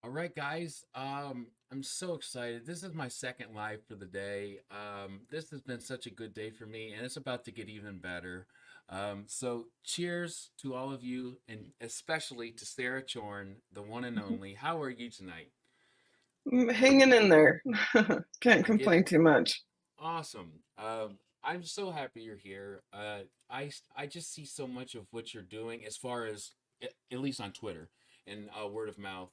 All right, guys. I'm so excited. This is my second live for the day. This has been such a good day for me, and it's about to get even better. So, cheers to all of you, and especially to Sarah Chorn, the one and only. How are you tonight? Hanging in there. Can't I get complain too much. awesome. I'm so happy you're here. I just see so much of what you're doing, as far as at least on Twitter and word of mouth.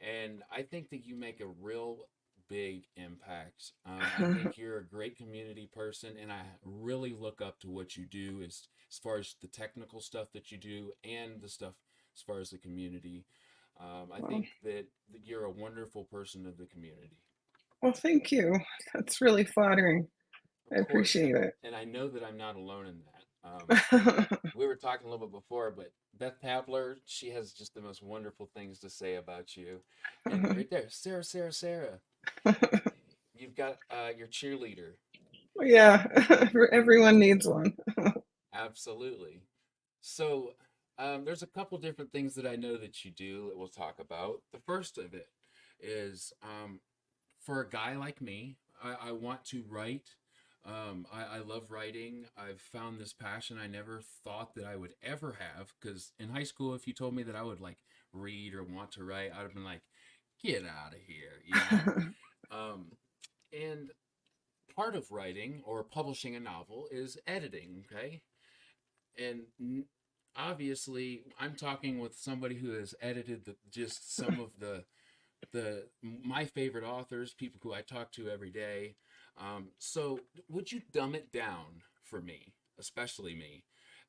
And I think that you make a real big impact. I think you're a great community person, and I really look up to what you do as far as the technical stuff that you do and the stuff as far as the community. I Well, think that you're a wonderful person of the community. well, thank you. That's really flattering. Of I course, appreciate it. and I know that I'm not alone in that. We were talking a little bit before, but Beth Papler, she has just the most wonderful things to say about you. And right there, Sarah, you've got your cheerleader. Yeah, everyone needs one. Absolutely. So, there's a couple different things that I know that you do that we'll talk about. The first of it is for a guy like me, I want to write. I love writing. I've found this passion I never thought that I would ever have. Because in high school, if you told me that I would like read or want to write, I'd have been like, get out of here, you know? Um, and part of writing or publishing a novel is editing, okay? And obviously, I'm talking with somebody who has edited just some of the my favorite authors, people who I talk to every day. So, would you dumb it down for me, especially me,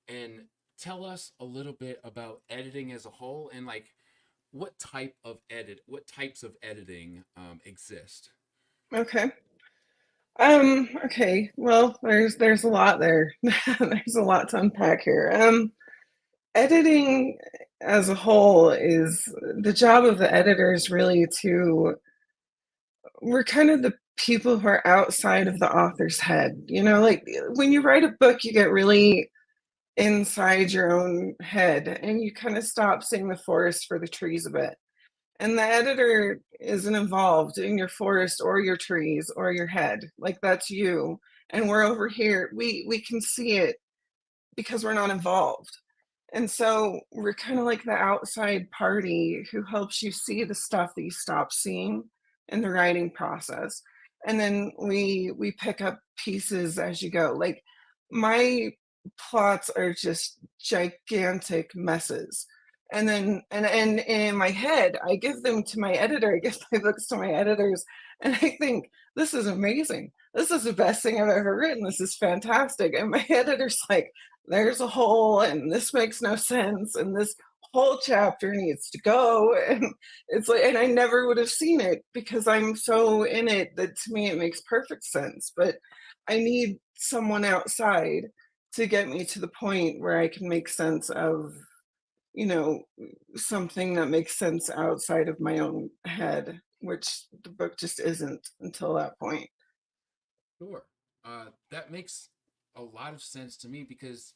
and tell us a little bit about editing as a whole, and like what types of editing exist? Okay. Okay. Well, there's a lot there. There's a lot to unpack here. Editing as a whole is the job of the editor is really to we're kind of the people who are outside of the author's head. Like when you write a book, you get really inside your own head and you kind of stop seeing the forest for the trees a bit. And the editor isn't involved in your forest or your trees or your head. Like that's you. And we're over here. We can see it because we're not involved. And so we're kind of like the outside party who helps you see the stuff that you stop seeing in the writing process. And then we pick up pieces as you go. Like my plots are just gigantic messes. And in my head, I give them to my editor. I give my books to my editors, and I think this is amazing. This is the best thing I've ever written. This is fantastic. And my editor's like, there's a hole and this makes no sense and this whole chapter needs to go. And it's like, and I never would have seen it because I'm so in it that to me it makes perfect sense, but I need someone outside to get me to the point where I can make sense of, you know something that makes sense outside of my own head, which the book just isn't until that point. Sure. That makes a lot of sense to me because,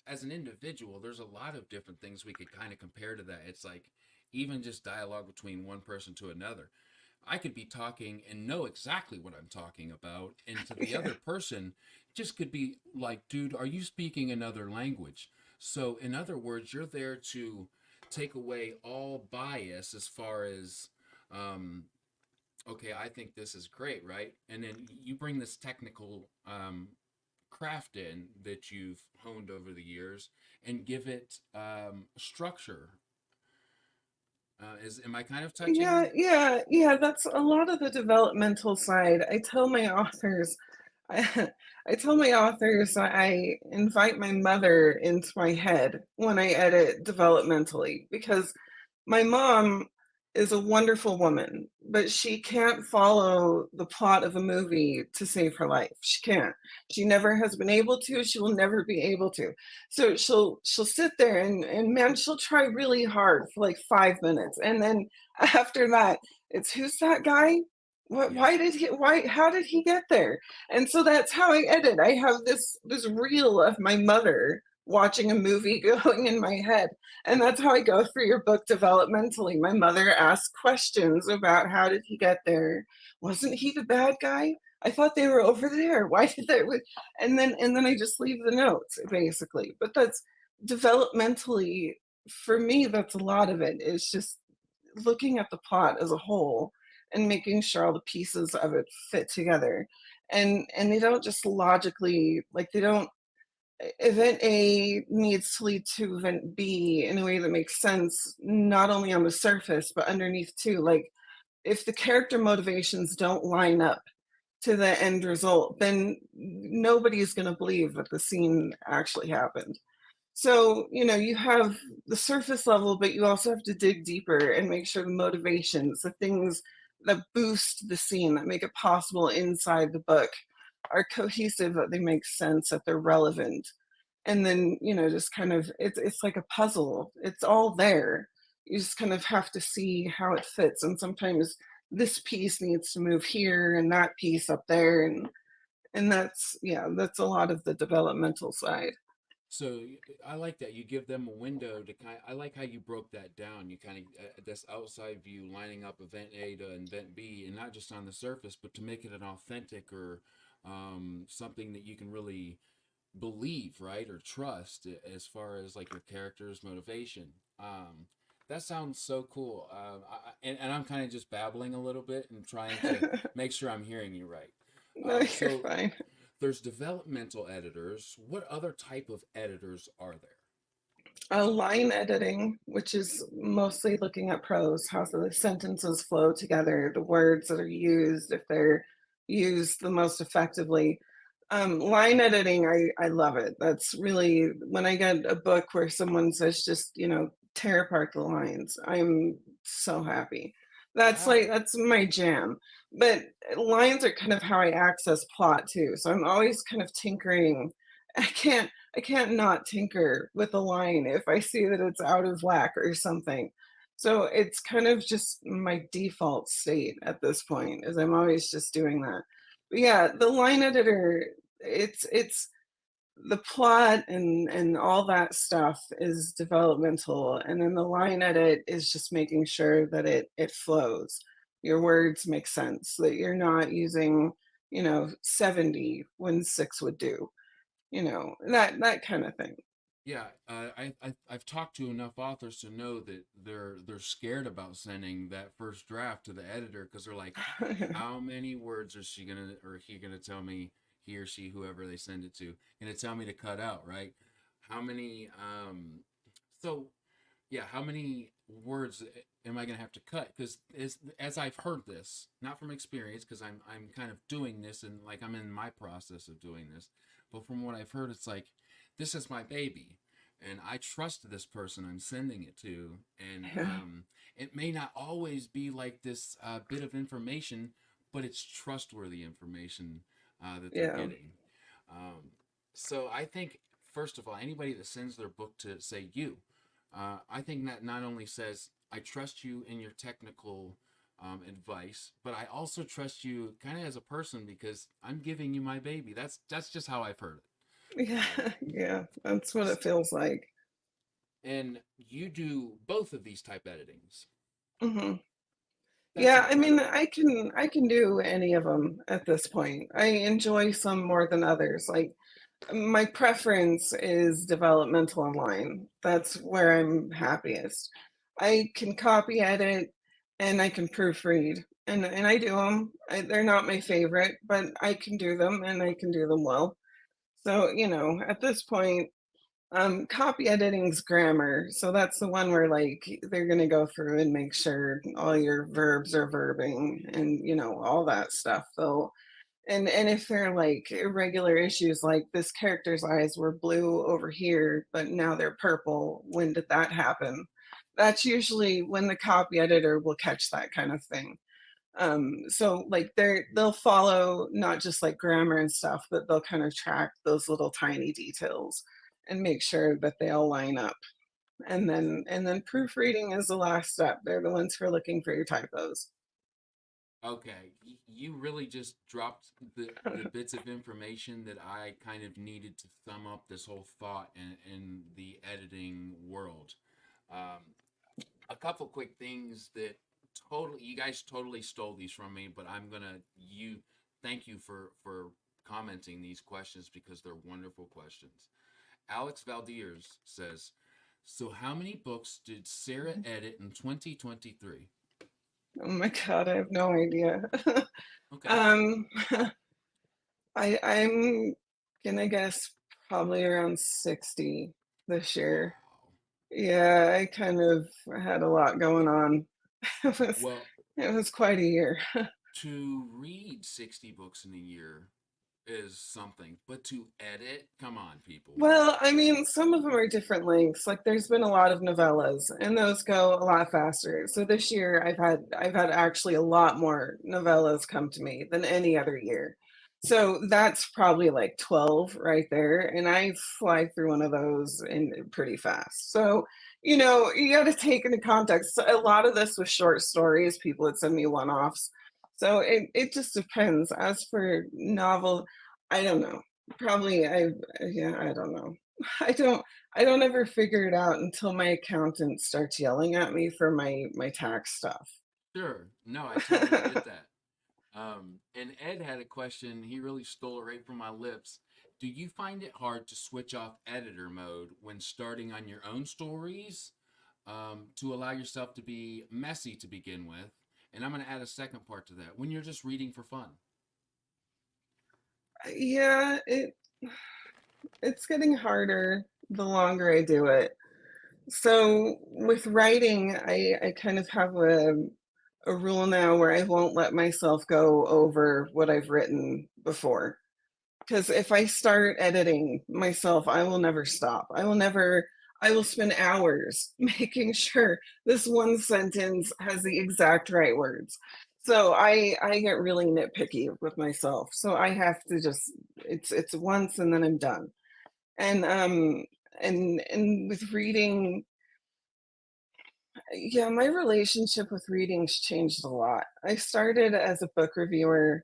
as an individual, there's a lot of different things we could kind of compare to that. It's like even just dialogue between one person to another. I could be talking and know exactly what I'm talking about, and to the Yeah. other person, just could be like, dude, are you speaking another language? So, in other words, you're there to take away all bias as far as um, okay, I think this is great, right? And then you bring this technical craft in that you've honed over the years and give it structure. Is Am I kind of Yeah, touching? yeah, that's a lot of the developmental side. I, I tell my authors I invite my mother into my head when I edit developmentally because my mom is a wonderful woman, but she can't follow the plot of a movie to save her life. She can't. She never has been able to. She will never be able to. So she'll sit there and man, she'll try really hard for like 5 minutes, and then after that, it's who's that guy? What? Yeah. Why did he? Why? How did he get there? And so that's how I edit. I have this reel of my mother watching a movie going in my head. And that's how I go through your book developmentally. My mother asked questions about how did he get there? Wasn't he the bad guy? I thought they were over there. Why did they? And then I just leave the notes basically. But that's developmentally for me. That's a lot of it. It's just looking at the plot as a whole and making sure all the pieces of it fit together. And they don't just logically like they don't event A needs to lead to event B in a way that makes sense, not only on the surface, but underneath too. Like, if the character motivations don't line up to the end result, then nobody's going to believe that the scene actually happened. So, you have the surface level, but you also have to dig deeper and make sure the motivations, the things that boost the scene, that make it possible inside the book, are cohesive, that they make sense, that they're relevant. And then, just kind of it's like a puzzle. It's all there. You just kind of have to see how it fits. And sometimes this piece needs to move here and that piece up there. And that's yeah, that's a lot of the developmental side. So I like that you give them a window to kind. I like how you broke that down. You kind of this outside view, lining up event A to event B, and not just on the surface, but to make it an authentic or something that you can really believe, right, or trust as far as like your character's motivation. That sounds so cool. And I'm kind of just babbling a little bit and trying to make sure I'm hearing you right. No, you're So fine. there's developmental editors. What other type of editors are there? Line editing, which is mostly looking at prose, how the sentences flow together, the words that are used, if they're used the most effectively. Line editing, I love it. That's really when I get a book where someone says just, tear apart the lines, I'm so happy. Wow. That's my jam. But lines are kind of how I access plot too. So I'm always kind of tinkering. I can't not tinker with a line if I see that it's out of whack or something. So it's kind of just my default state at this point, is I'm always just doing that. But yeah, the line editor, it's the plot and all that stuff is developmental, and then the line edit is just making sure that it flows. Your words make sense, that you're not using, 70 when six would do, that kind of thing. Yeah, I've talked to enough authors to know that they're scared about sending that first draft to the editor because they're like, how many words is she gonna or he gonna tell me, he or she, whoever they send it to, gonna tell me to cut out, right? How many so yeah, how many words am I gonna have to cut? Because as I've heard this, not from experience, because I'm kind of doing this and like I'm in my process of doing this, but from what I've heard, it's like this is my baby, and I trust this person I'm sending it to, and Yeah, it may not always be like this bit of information, but it's trustworthy information that they're yeah. getting. Um, so I think first of all, anybody that sends their book to say you, I think that not only says I trust you in your technical advice, but I also trust you kind of as a person because I'm giving you my baby. That's just how I've heard it. Yeah, yeah, that's what it feels like. And you do both of these type editings. Hmm. That's Yeah, I mean, incredible. I can do any of them at this point. I enjoy some more than others. Like, my preference is developmental online. That's where I'm happiest. I can copy edit and I can proofread, and I do them. They're not my favorite, but I can do them and I can do them well. So, at this point, copy editing's grammar. So that's the one where like they're gonna go through and make sure all your verbs are verbing and all that stuff. Though, and if they're like irregular issues, like this character's eyes were blue over here, but now they're purple. When did that happen? That's usually when the copy editor will catch that kind of thing. So like they'll follow not just like grammar and stuff, but they'll kind of track those little tiny details and make sure that they all line up. And then proofreading is the last step. They're the ones who are looking for your typos. Okay, you really just dropped the bits of information that I kind of needed to thumb up this whole thought in the editing world. Um, a couple quick things that totally you guys totally stole these from me, but I'm gonna you thank you for commenting these questions because they're wonderful questions. Alex Valdiers says, "So how many books did Sarah edit in 2023?" Oh my God, I have no idea. Okay. um, I'm gonna guess probably around 60 this year. Wow. Yeah, I kind of had a lot going on. It was Well, it was quite a year. to read 60 books in a year is something, but to edit, come on, people. Well, I mean, some of them are different lengths. Like there's been a lot of novellas, and those go a lot faster. So this year I've had actually a lot more novellas come to me than any other year. So that's probably like 12 right there, and I fly through one of those in pretty fast. So, you got to take into context. So a lot of this was short stories. People would send me one-offs. So it just depends. As for novel, I don't know. Probably yeah, I don't know. I don't I don't ever figure it out until my accountant starts yelling at me for my tax stuff. Sure. No, I totally get that. And Ed had a question. He really stole it right from my lips. Do you find it hard to switch off editor mode when starting on your own stories, to allow yourself to be messy to begin with? And I'm going to add a second part to that. When you're just reading for fun. Yeah, it's getting harder the longer I do it. So with writing, I kind of have a rule now where I won't let myself go over what I've written before. Because if I start editing myself, I will never stop. I will spend hours making sure this one sentence has the exact right words. So I get really nitpicky with myself. So I have to just it's once and then I'm done. And and with reading, yeah, my relationship with reading's changed a lot. I started as a book reviewer,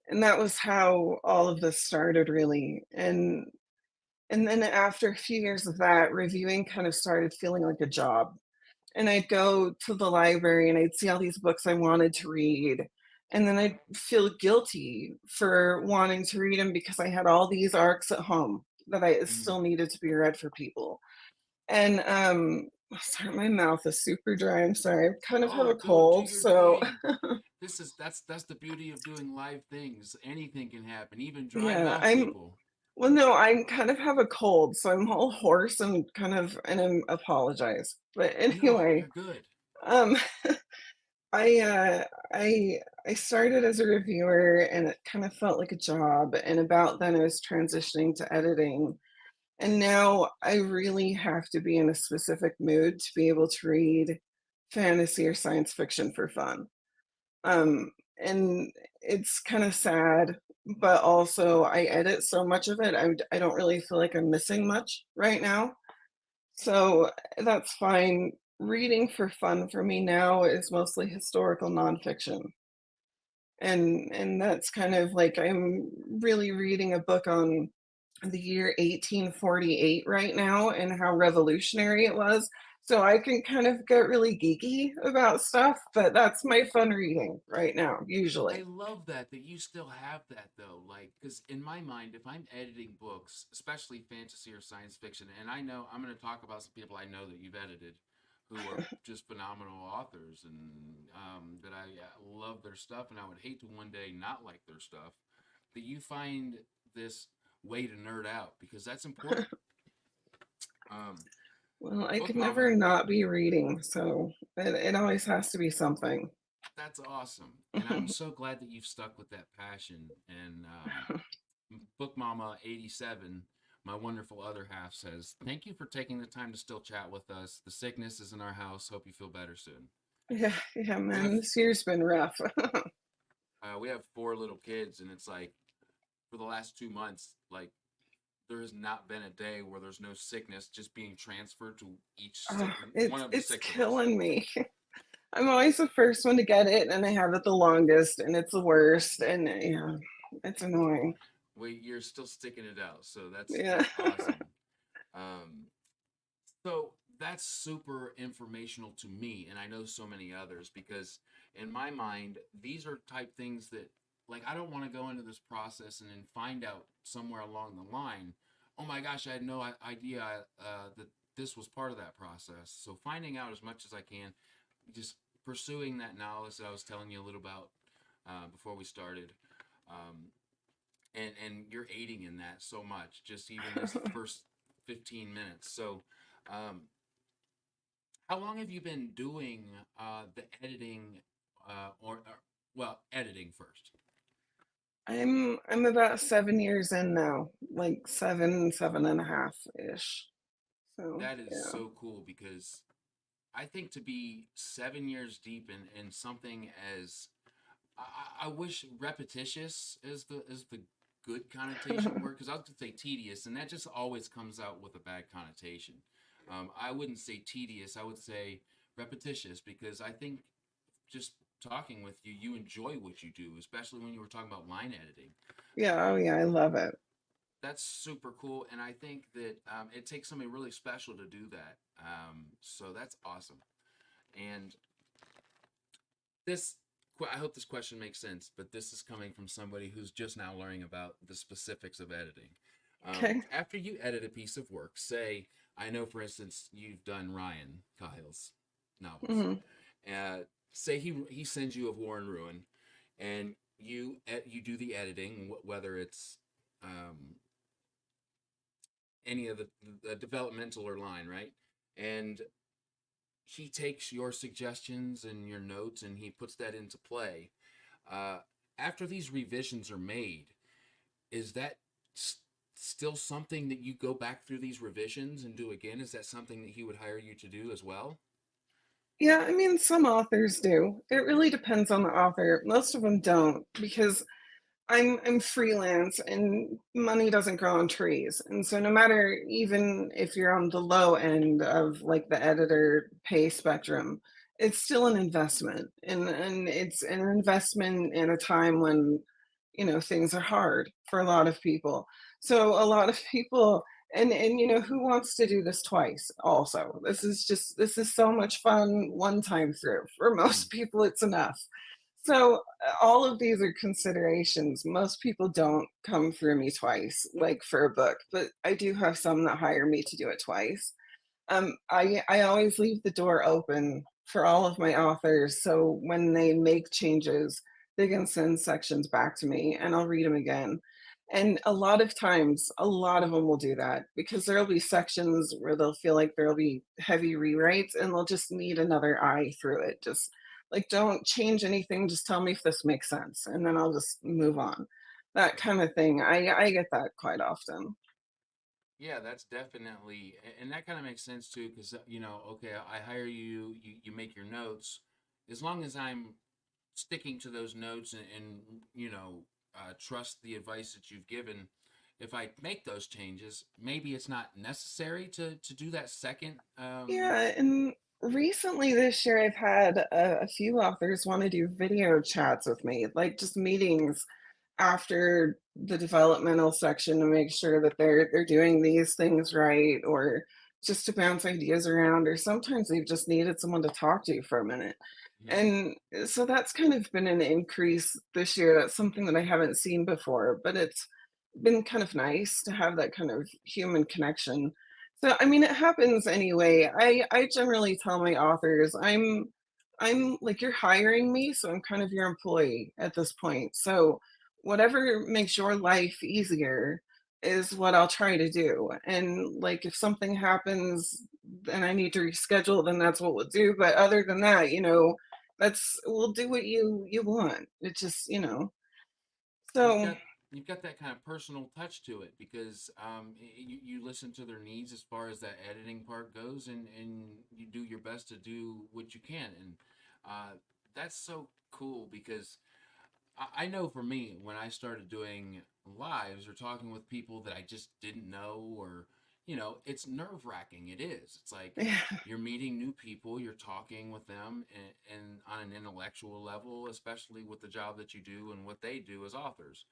and that was how all of this started really. And then after a few years of that, reviewing kind of started feeling like a job. And I'd go to the library and I'd see all these books I wanted to read. And then I'd feel guilty for wanting to read them because I had all these arcs at home that I Mm. still needed to be read for people. And sorry, my mouth is super dry. I'm sorry. I kind of have Oh, a go do cold, your so thing. That's the beauty of doing live things. Anything can happen, even dry yeah, mouth people. well, no, I kind of have a cold, so I'm all hoarse and and I apologize. But No, anyway, you're good. um, I uh, I I started as a reviewer, and it kind of felt like a job. And about then, I was transitioning to editing, and now I really have to be in a specific mood to be able to read fantasy or science fiction for fun. Um, and it's kind of sad, but also I edit so much of it, I don't really feel like I'm missing much right now. So that's fine. Reading for fun for me now is mostly historical nonfiction. And that's kind of like I'm really reading a book on the year 1848 right now and how revolutionary it was. So I can kind of get really geeky about stuff, but that's my fun reading right now, I usually. love that you still have that though. Like, because in my mind, if I'm editing books, especially fantasy or science fiction, and I know I'm going to talk about some people I know that you've edited, who are just phenomenal authors, and that I love their stuff, and I would hate to one day not like their stuff. That you find this way to nerd out because that's important. Um, Well, I Book could Mama, never not be reading, so it always has to be something. that's awesome, and I'm so glad that you've stuck with that passion. And Book Mama 87, my wonderful other half, says, "Thank you for taking the time to still chat with us. The sickness is in our house. Hope you feel better soon." Yeah, yeah, We man, have this year's been rough. we have four little kids, and it's like for the last 2 months, like there has not been a day where there's no sickness just being transferred to Oh, one of the it's six of us. killing me. I'm always the first one to get it, and I have it the longest, and it's the worst, and yeah, it's annoying. Well, you're still sticking it out, so Yeah. that's awesome. Um, so that's super informational to me, and I know so many others because in my mind, these are type things that like I don't want to go into this process and then find out somewhere along the line, oh my gosh, I had no idea that this was part of that process. So finding out as much as I can, just pursuing that knowledge that I was telling you a little about before we started. Um, and you're aiding in that so much, just even this first 15 minutes. So, um, how long have you been doing the editing, or well, editing first? I'm about 7 years in now, like 7, 7.5-ish. So, That is yeah. so cool because I think to be 7 years deep in something as I wish repetitious is the good connotation word because I was gonna say tedious, and that just always comes out with a bad connotation. I wouldn't say tedious; I would say repetitious because I think just talking with you, you enjoy what you do, especially when you were talking about line editing. Yeah, oh Um, yeah, I love it. that's super cool, and I think that it takes somebody really special to do that. So that's awesome. And this I hope this question makes sense, but this is coming from somebody who's just now learning about the specifics of editing. Okay. After you edit a piece of work, say, I know for instance you've done Ryan Kyle's novels. Mhm. Uh, say he sends you a War and Ruin, and you do the editing, whether it's um, any of the developmental or line, right? And he takes your suggestions and your notes and he puts that into play. Uh, After these revisions are made, is that still something that you go back through these revisions and do again? Is that something that he would hire you to do as well? Yeah, I mean, some authors do. It really depends on the author. Most of them don't because I'm freelance and money doesn't grow on trees. And so no matter even if you're on the low end of like the editor pay spectrum, it's still an investment. And it's an investment in a time when, things are hard for a lot of people. So a lot of people and who wants to do this twice also? This is so much fun one time through. For Mm. most people it's enough. So, all of these are considerations. Most people don't come through me twice, like for a book, but I do have some that hire me to do it twice. I always leave the door open for all of my authors, so when they make changes, they can send sections back to me, and I'll read them again. And a lot of times, a lot of them will do that because there'll be sections where they'll feel like there'll be heavy rewrites, and they'll just need another eye through it. Just like, don't change anything. Just tell me if this makes sense, and then I'll just move on. That kind of thing. I get that quite often. Yeah, that's definitely, and that kind of makes sense too, because okay, I hire you, you make your notes, as long as I'm sticking to those notes and trust the advice that you've given. If I make those changes, maybe it's not necessary to do that second. Yeah, and recently this year, I've had a few authors want to do video chats with me, like just meetings after the developmental section to make sure that they're doing these things right, or just to bounce ideas around, or sometimes they've just needed someone to talk to for a minute. Mhm. And so that's kind of been an increase this year. That's something that I haven't seen before, but it's been kind of nice to have that kind of human connection. So I mean, it happens anyway. I generally tell my authors, I'm like, you're hiring me, so I'm kind of your employee at this point. So whatever makes your life easier is what I'll try to do. And like if something happens and I need to reschedule, then that's what we'll do. But other than that, that's we'll do what you want. It just, You've so got you've got that kind of personal touch to it because you listen to their needs as far as that editing part goes, and you do your best to do what you can, and uh, that's so cool because I know for me when I started doing lives or talking with people that I just didn't know or it's nerve wracking. It is. It's like Yeah. you're meeting new people, you're talking with them, and on an intellectual level, especially with the job that you do and what they do as authors.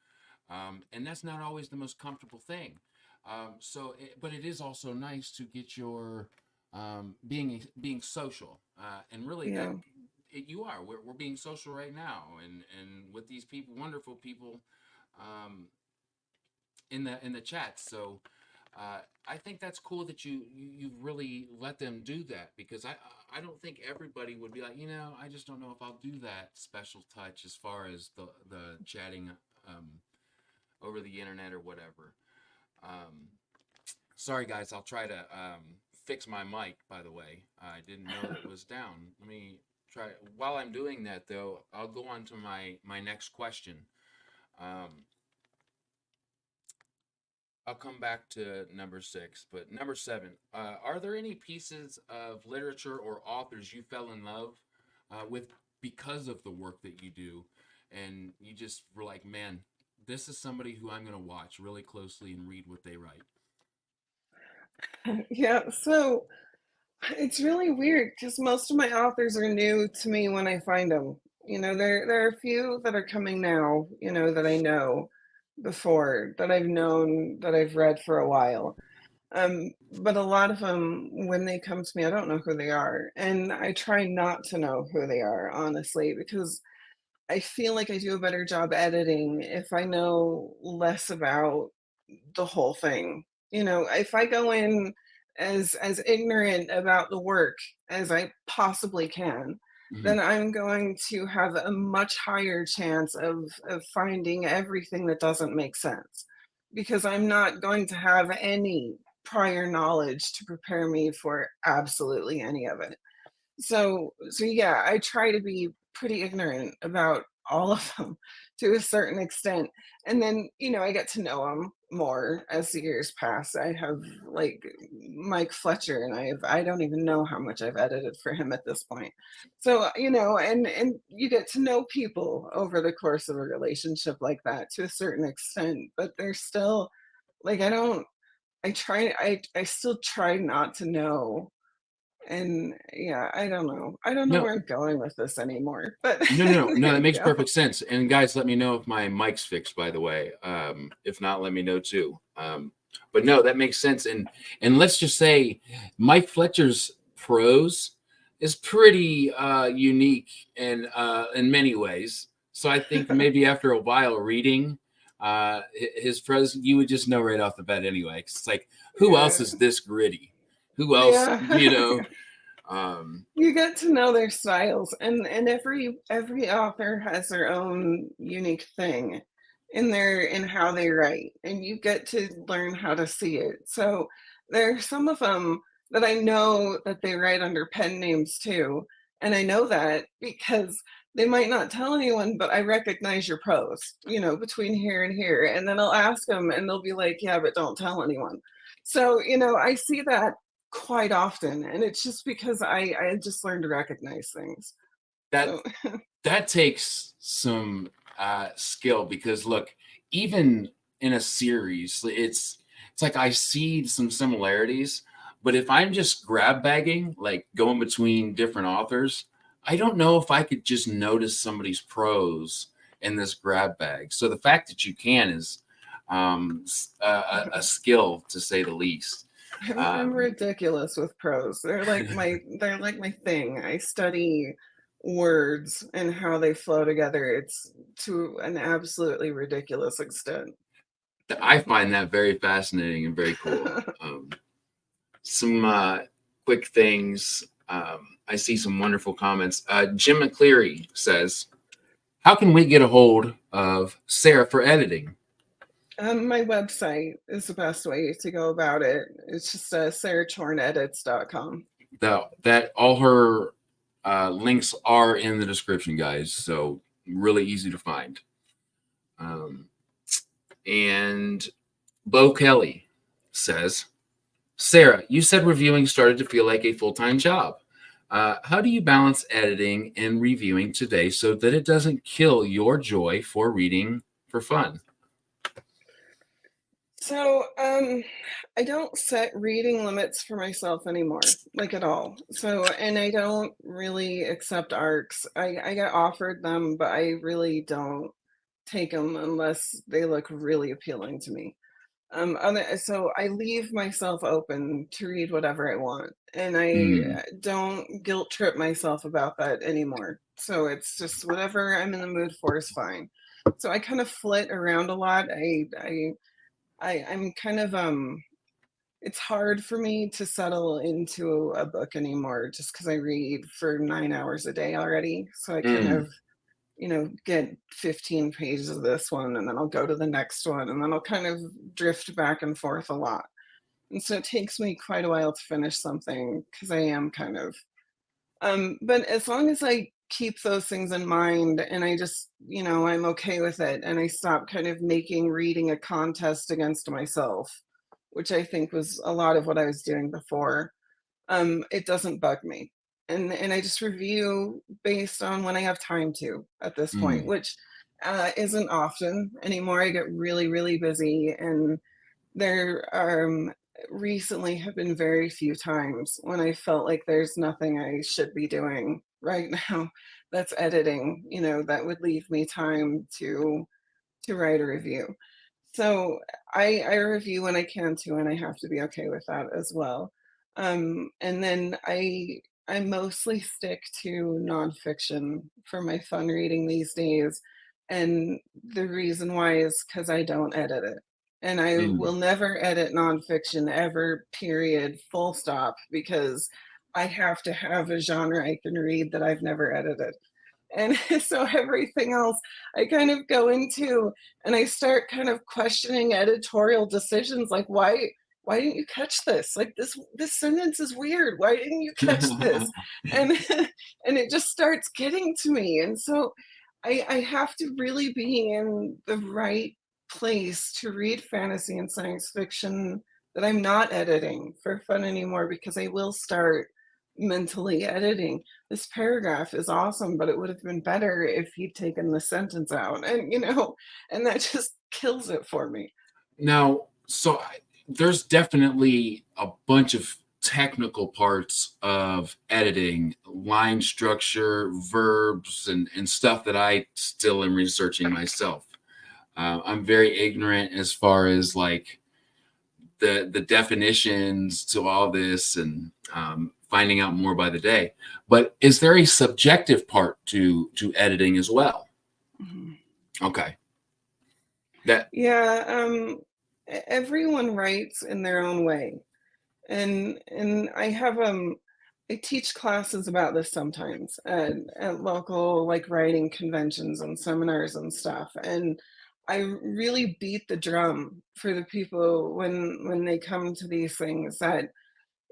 And that's not always the most comfortable thing. But it is also nice to get your being social, and really Yeah. you are. We're being social right now, and with these people, wonderful people, um, in the chat. So I think that's cool that you've really let them do that, because I don't think everybody would be like, I just don't know if I'll do that special touch as far as the chatting over the internet or whatever. Um, Sorry guys, I'll try to fix my mic. By the way, I didn't know that it was down. Let me try. While I'm doing that, though, I'll go on to my next question. Um, I'll come back to number 6, but number 7. Are there any pieces of literature or authors you fell in love with because of the work that you do, and you just were like, man, this is somebody who I'm going to watch really closely and read what they write? Yeah. So it's really weird because most of my authors are new to me when I find them. There are a few that are coming now, that I know before, that I've known, that I've read for a while. But a lot of them, when they come to me, I don't know who they are. And I try not to know who they are, honestly, because I feel like I do a better job editing if I know less about the whole thing. If I go in as ignorant about the work as I possibly can, Mhm. then I'm going to have a much higher chance of finding everything that doesn't make sense, because I'm not going to have any prior knowledge to prepare me for absolutely any of it. So yeah, I try to be pretty ignorant about all of them to a certain extent. And then, I get to know them more as the years pass. I have like Mike Fletcher, and I don't even know how much I've edited for him at this point. So, and you get to know people over the course of a relationship like that to a certain extent, but they're still like I still try not to know. And yeah, I don't know No, where I'm going with this anymore, but no, no, no, no. there That you makes go. perfect sense. And guys, let me know if my mic's fixed. By the way, if not, let me know too. But no, that makes sense. And let's just say, Mike Fletcher's prose is pretty unique in many ways. So I think maybe after a while reading his prose, you would just know right off the bat anyway. 'Cause it's like, who else Yeah. is this gritty? Who else, Yeah. Um, You get to know their styles, and every author has their own unique thing in how they write, and you get to learn how to see it. So there are some of them that I know that they write under pen names too, and I know that because they might not tell anyone, but I recognize your prose, between here and here, and then I'll ask them, and they'll be like, "Yeah, but don't tell anyone." So I see that quite often, and it's just because I just learned to recognize things. that So that takes some skill, because look, even in a series, it's like I see some similarities, but if I'm just grab bagging, like going between different authors, I don't know if I could just notice somebody's prose in this grab bag. So the fact that you can is a skill, to say the least. I'm um, ridiculous with prose. They're like my thing. I study words and how they flow together. It's to an absolutely ridiculous extent. I find that very fascinating and very cool. Some quick things. I see some wonderful comments. Jim McCleary says, how can we get a hold of Sarah for editing? My website is the best way to go about it. It's just sarahchornedits.com. That all her links are in the description, guys. So really easy to find. Um, and Bo Kelly says, Sarah, you said reviewing started to feel like a full-time job. How do you balance editing and reviewing today so that it doesn't kill your joy for reading for fun? So, I don't set reading limits for myself anymore, like at all. So, and I don't really accept arcs. I get offered them, but I really don't take them unless they look really appealing to me. So I leave myself open to read whatever I want, and I Mm, don't guilt trip myself about that anymore. So it's just whatever I'm in the mood for is fine. So I kind of flit around a lot. I'm kind of it's hard for me to settle into a book anymore just because I read for 9 hours a day already. So I kind mm, of, get 15 pages of this one and then I'll go to the next one and then I'll kind of drift back and forth a lot. And so it takes me quite a while to finish something because I am kind of but as long as I keep those things in mind and I just, I'm okay with it and I stop kind of making reading a contest against myself, which I think was a lot of what I was doing before, it doesn't bug me. And I just review based on when I have time to at this point, mm, which isn't often anymore. I get really, really busy and there recently have been very few times when I felt like there's nothing I should be doing right now that's editing, that would leave me time to write a review. So I review when I can too, and I have to be okay with that as well. And then I mostly stick to nonfiction for my fun reading these days. And the reason why is because I don't edit it. And I mm. will never edit nonfiction ever, period, full stop, because I have to have a genre I can read that I've never edited. And so everything else I kind of go into and I start kind of questioning editorial decisions like why didn't you catch this? Like this sentence is weird. Why didn't you catch this? And and it just starts getting to me. And so I have to really be in the right place to read fantasy and science fiction that I'm not editing for fun anymore because I will start mentally editing. This paragraph is awesome, but it would have been better if he'd taken the sentence out. And, and that just kills it for me. Now, there's definitely a bunch of technical parts of editing, line structure, verbs, and stuff that I still am researching myself. I'm very ignorant as far as like the definitions to all this and finding out more by the day. But is there a subjective part to editing as well? Mhm. Okay, that Yeah, everyone writes in their own way. And I teach classes about this sometimes at local like writing conventions and seminars and stuff. And I really beat the drum for the people when they come to these things that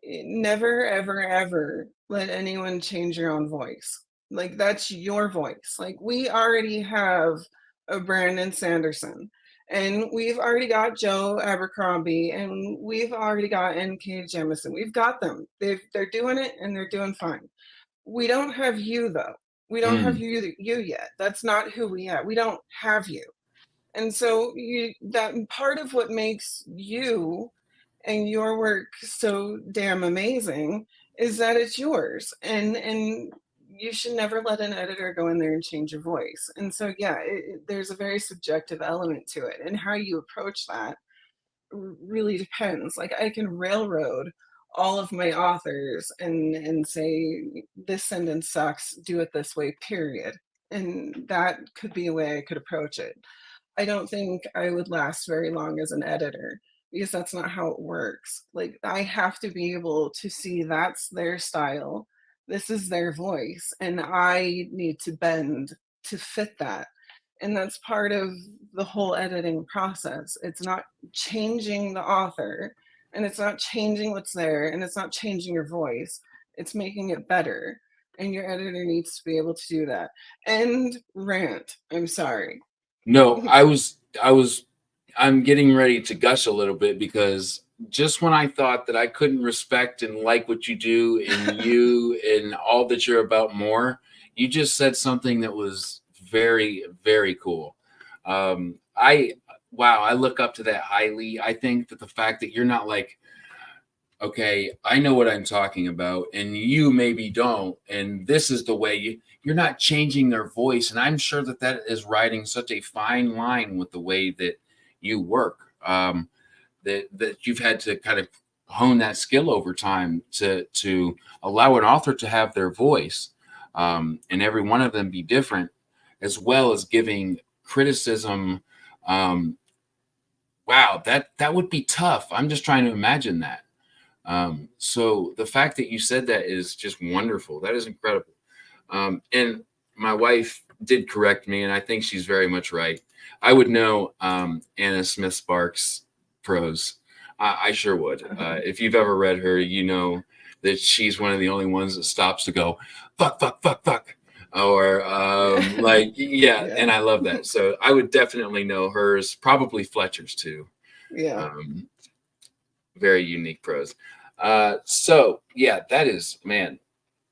never, ever, ever let anyone change your own voice. Like that's your voice. Like we already have a Brandon Sanderson, and we've already got Joe Abercrombie, and we've already got N.K. Jemisin. We've got them. They're doing it, and they're doing fine. We don't have you though. We don't have mm, you yet. That's not who we have. We don't have you. And so that part of what makes you and your work so damn amazing is that it's yours and you should never let an editor go in there and change your voice. And so yeah, there's a very subjective element to it, and how you approach that really depends. Like I can railroad all of my authors and say this sentence sucks, do it this way, period. And that could be a way I could approach it. I don't think I would last very long as an editor because that's not how it works. Like, I have to be able to see that's their style, this is their voice, and I need to bend to fit that. And that's part of the whole editing process. It's not changing the author, and it's not changing what's there, and it's not changing your voice. It's making it better. And your editor needs to be able to do that. And rant. I'm sorry. no, I'm getting ready to gush a little bit because just when I thought that I couldn't respect and like what you do and you and all that you're about more, you just said something that was very, very cool. I wow, I look up to that highly. I think that the fact that you're not like, okay, I know what I'm talking about, and you maybe don't, and this is the way you're not changing their voice, and I'm sure that that is riding such a fine line with the way that you work. That you've had to kind of hone that skill over time to allow an author to have their voice, and every one of them be different, as well as giving criticism. Um, wow, that would be tough. I'm just trying to imagine that. So the fact that you said that is just wonderful. That is incredible. And my wife did correct me, and I think she's very much right. I would know Anna Smith Sparks' prose. I sure would. If you've ever read her, you know that she's one of the only ones that stops to go, fuck, fuck, fuck, fuck. Or like, yeah, Yeah. and I love that. So I would definitely know hers, probably Fletcher's too. Yeah. Um, very unique prose. So yeah, that is, man,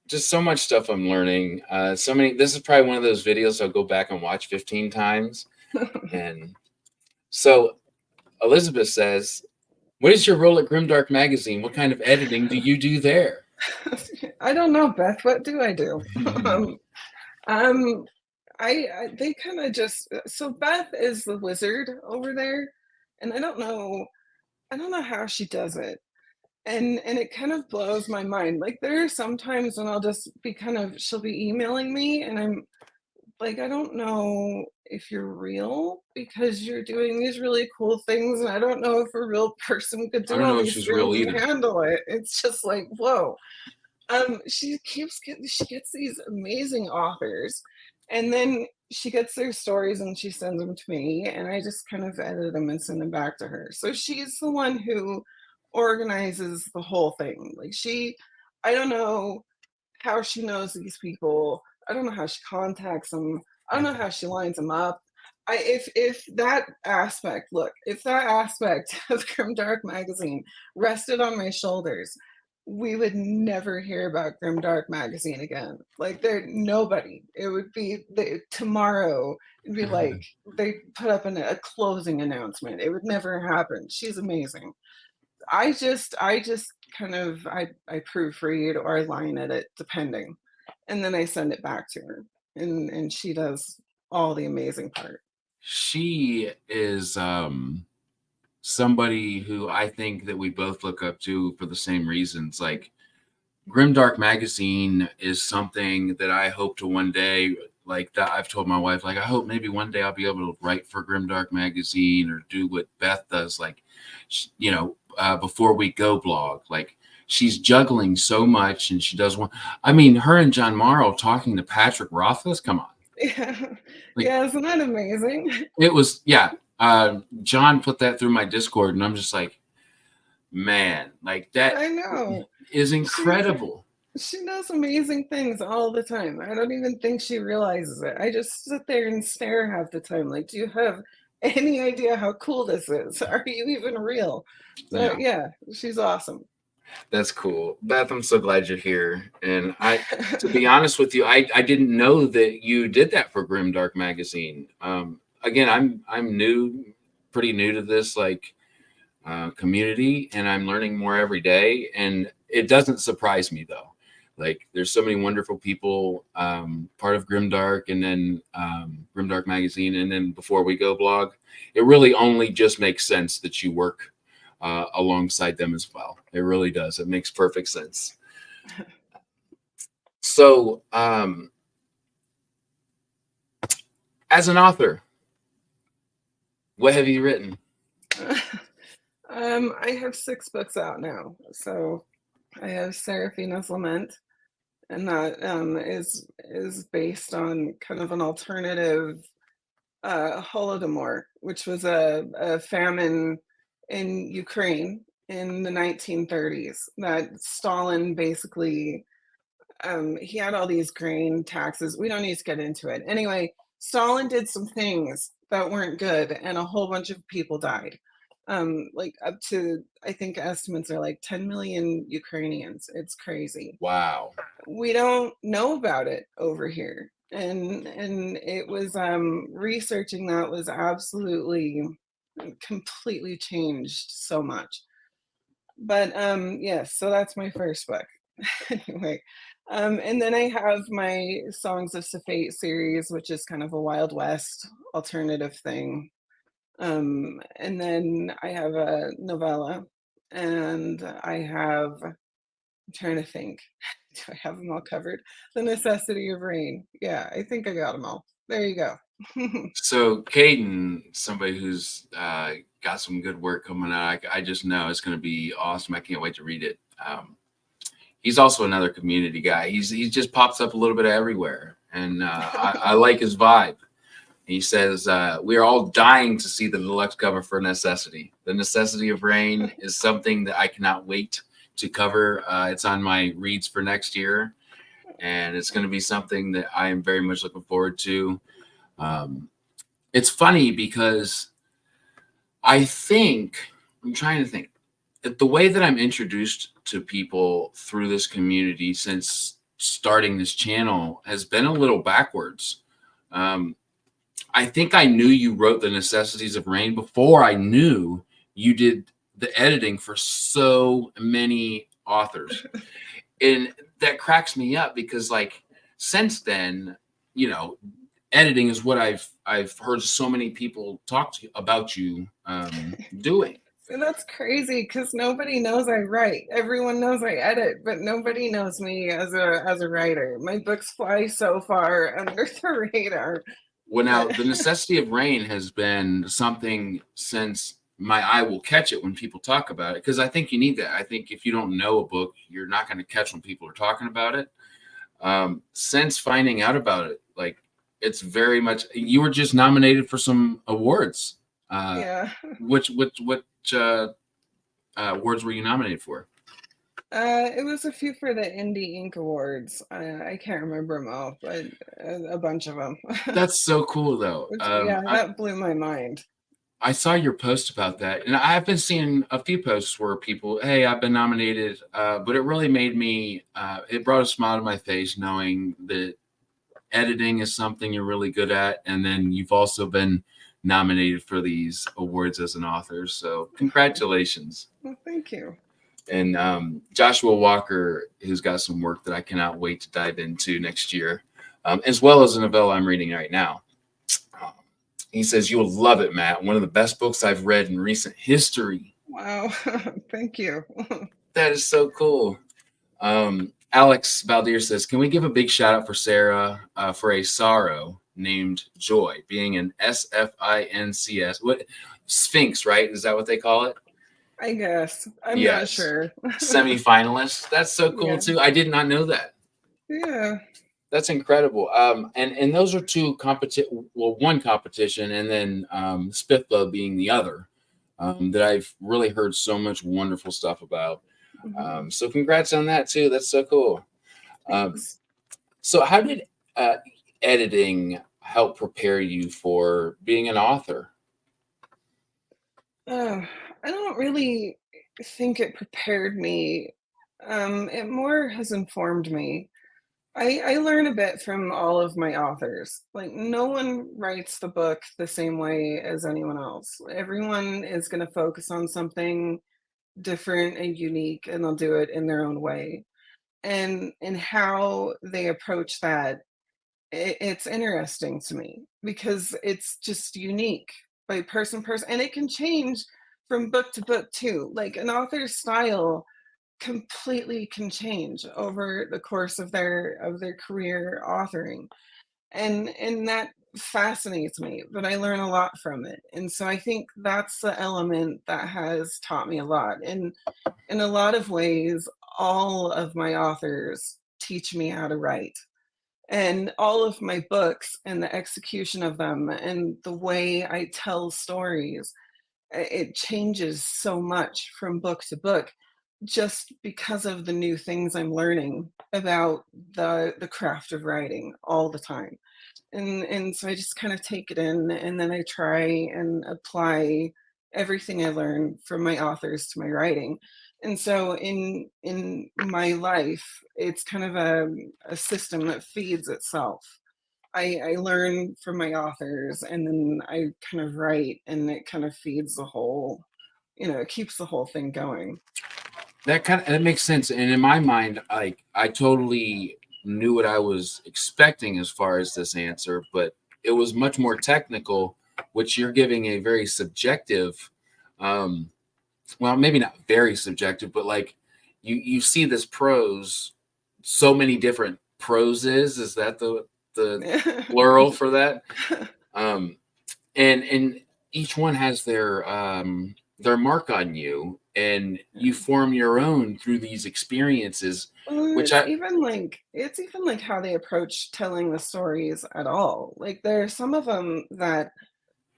just so much stuff I'm learning. So many. This is probably one of those videos I'll go back and watch 15 times. And so Elizabeth says, "What is your role at Grimdark Magazine? What kind of editing do you do there?" I don't know, Beth. What do I do? um, um, I they kind of just so Beth is the wizard over there, and I don't know how she does it. And it kind of blows my mind. Like there are some times when I'll just be kind of she'll be emailing me and I'm like, I don't know if you're real because you're doing these really cool things and I don't know if a real person could I do don't all know if these she's things real and either. handle it. It's just like, whoa. She gets these amazing authors and then she gets their stories and she sends them to me and I just kind of edit them and send them back to her. So she's the one who organizes the whole thing. Like I don't know how she knows these people. I don't know how she contacts them. I don't know how she lines them up. If that aspect, look, if that aspect of Grimdark magazine rested on my shoulders, we would never hear about Grimdark magazine again. Like there, nobody. It would be tomorrow. It'd be like they put up a closing announcement. It would never happen. She's amazing. I just kind of I proofread or I line edit depending, and then I send it back to her, and she does all the amazing part. She is somebody who I think that we both look up to for the same reasons. Like Grimdark Magazine is something that I hope to one day, like that I've told my wife, like I hope maybe one day I'll be able to write for Grimdark Magazine or do what Beth does, like before we go blog. Like she's juggling so much, and she does one. I mean, her and John Morrow talking to Patrick Rothfuss. Come on, Yeah, like yeah, isn't that amazing? it was. Yeah, John put that through my Discord, and I'm just like, man, like that I know. is She's incredible. she does amazing things all the time. I don't even think she realizes it. I just sit there and stare half the time. Like, do you have any idea how cool this is? Are you even real? So Yeah. yeah, she's awesome. That's cool. Beth, I'm so glad you're here. And to be honest with you, I didn't know that you did that for Grimdark Magazine. Again, I'm new, pretty new to this community, and I'm learning more every day. And it doesn't surprise me though. Like there's so many wonderful people, part of Grimdark, and then Grimdark Magazine, and then Before We Go blog. It really only just makes sense that you work alongside them as well. It really does. It makes perfect sense. So, as an author, what have you written? I have 6 books out now. So I have Seraphina's Lament, and that is based on kind of an alternative Holodomor, which was a famine in Ukraine in the 1930s that Stalin basically he had all these grain taxes. We don't need to get into it. Anyway, Stalin did some things that weren't good, and a whole bunch of people died. Like up to, I think estimates are like 10 million Ukrainians. It's crazy. Wow. We don't know about it over here. And it was researching that was absolutely completely changed so much. But yes, so that's my first book. Anyway, and then I have my Songs of Fate series, which is kind of a Wild West alternative thing. And then I have a novella, and I have, I'm trying to think, do I have them all covered? The Necessity of Rain. Yeah, I think I got them all. There you go. So Caden, somebody who's got some good work coming out, I just know it's going to be awesome. I can't wait to read it. He's also another community guy. He just pops up a little bit everywhere, and I like his vibe. He says we are all dying to see the deluxe cover for Necessity. The Necessity of Rain is something that I cannot wait to cover. It's on my reads for next year, and it's going to be something that I am very much looking forward to. Um, it's funny because I think I'm trying to think the way that I'm introduced to people through this community since starting this channel has been a little backwards. Um, I think I knew you wrote The Necessities of Rain before I knew you did the editing for so many authors. And that cracks me up because like since then, you know, editing is what I've heard so many people talk to about you doing. And that's crazy because nobody knows I write. Everyone knows I edit, but nobody knows me as a writer. My books fly so far under the radar. Well, now But The Necessity of Rain has been something since my eye will catch it when people talk about it because I think you need that. I think if you don't know a book, you're not going to catch when people are talking about it. Since finding out about it, like it's very much you were just nominated for some awards. yeah, Which awards were you nominated for? it was a few for the Indie Ink Awards. I can't remember them all, but a bunch of them. That's so cool, though. Which, yeah, that blew my mind. I saw your post about that, and I've been seeing a few posts where people, "Hey, I've been nominated," but it really made me. It brought a smile to my face knowing that editing is something you're really good at, and then you've also been nominated for these awards as an author. So, congratulations! Well, thank you. And Joshua Walker, who's got some work that I cannot wait to dive into next year, as well as a novella I'm reading right now. He says, "You will love it, Matt. One of the best books I've read in recent history." Wow, thank you. That is so cool. Alex Valdir says, "Can we give a big shout out for Sarah for a sorrow named Joy, being an SFINCS? What Sphinx, right? Is that what they call it?" I guess. I'm not Yes. sure. Semi-finalist. That's so cool Yeah. too. I did not know that. Yeah. That's incredible. And those are two competition. Well, one competition, and then Spithbub being the other. That I've really heard so much wonderful stuff about. So congrats on that too. That's so cool. Thanks. So how did editing help prepare you for being an author? I don't really think it prepared me. It more has informed me. I learn a bit from all of my authors. Like, no one writes the book the same way as anyone else. Everyone is going to focus on something different and unique, and they'll do it in their own way. And how they approach that, it's interesting to me because it's just unique by person, and it can change from book to book too. Like an author's style completely can change over the course of their career authoring, and that fascinates me, but I learn a lot from it. And so I think that's the element that has taught me a lot. And in a lot of ways, all of my authors teach me how to write, and all of my books and the execution of them and the way I tell stories, it changes so much from book to book just because of the new things I'm learning about the craft of writing all the time. And so I just kind of take it in, and then I try and apply everything I learn from my authors to my writing. And so in my life, it's kind of a system that feeds itself. I learn from my authors, and then I kind of write, and it kind of feeds the whole, it keeps the whole thing going. That makes sense. And in my mind, like I totally knew what I was expecting as far as this answer, but it was much more technical, which you're giving a very subjective, um, well, maybe not very subjective, but like you see this prose, so many different proses. Is that the plural for that? Um, and each one has their mark on you, and you form your own through these experiences, Well, which I it's even like how they approach telling the stories at all. Like there are some of them that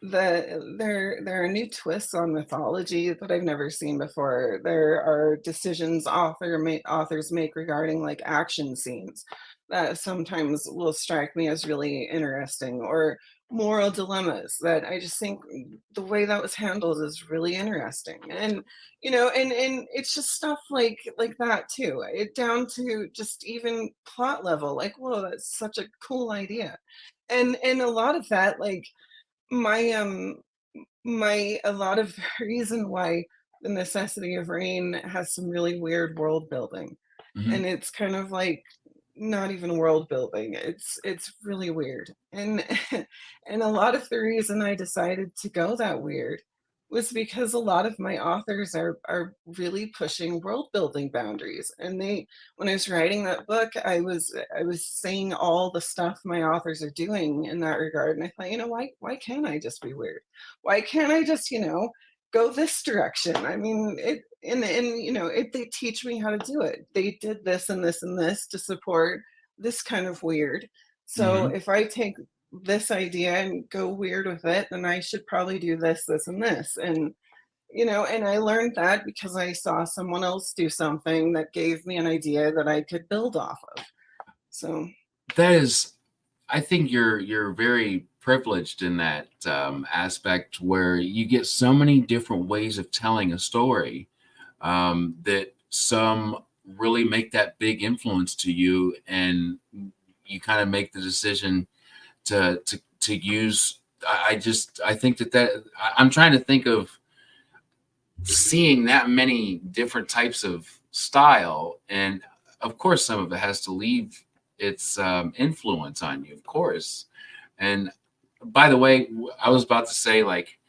there are new twists on mythology that I've never seen before. There are decisions authors make regarding like action scenes that sometimes will strike me as really interesting, or moral dilemmas that I just think the way that was handled is really interesting. And and it's just stuff like that too. It down to just even plot level. Like, whoa, that's such a cool idea. And a lot of that, like my my a lot of the reason why The Necessity of Rain has some really weird world building, Mhm. and it's kind of like not even world building. It's really weird. And and a lot of the reason I decided to go that weird was because a lot of my authors are really pushing world building boundaries. And they when I was writing that book, I was saying all the stuff my authors are doing in that regard. And I thought, why can't I just be weird? Why can't I just, go this direction? I mean, they teach me how to do it. They did this and this and this to support this kind of weird. So Mhm. if I take this idea and go weird with it, then I should probably do this, this, and this. And I learned that because I saw someone else do something that gave me an idea that I could build off of. So, That is, I think you're very privileged in that aspect where you get so many different ways of telling a story, that some really make that big influence to you, and you kind of make the decision to use. I think I'm trying to think of seeing that many different types of style, and of course some of it has to leave its influence on you, of course. And by the way, I was about to say, like,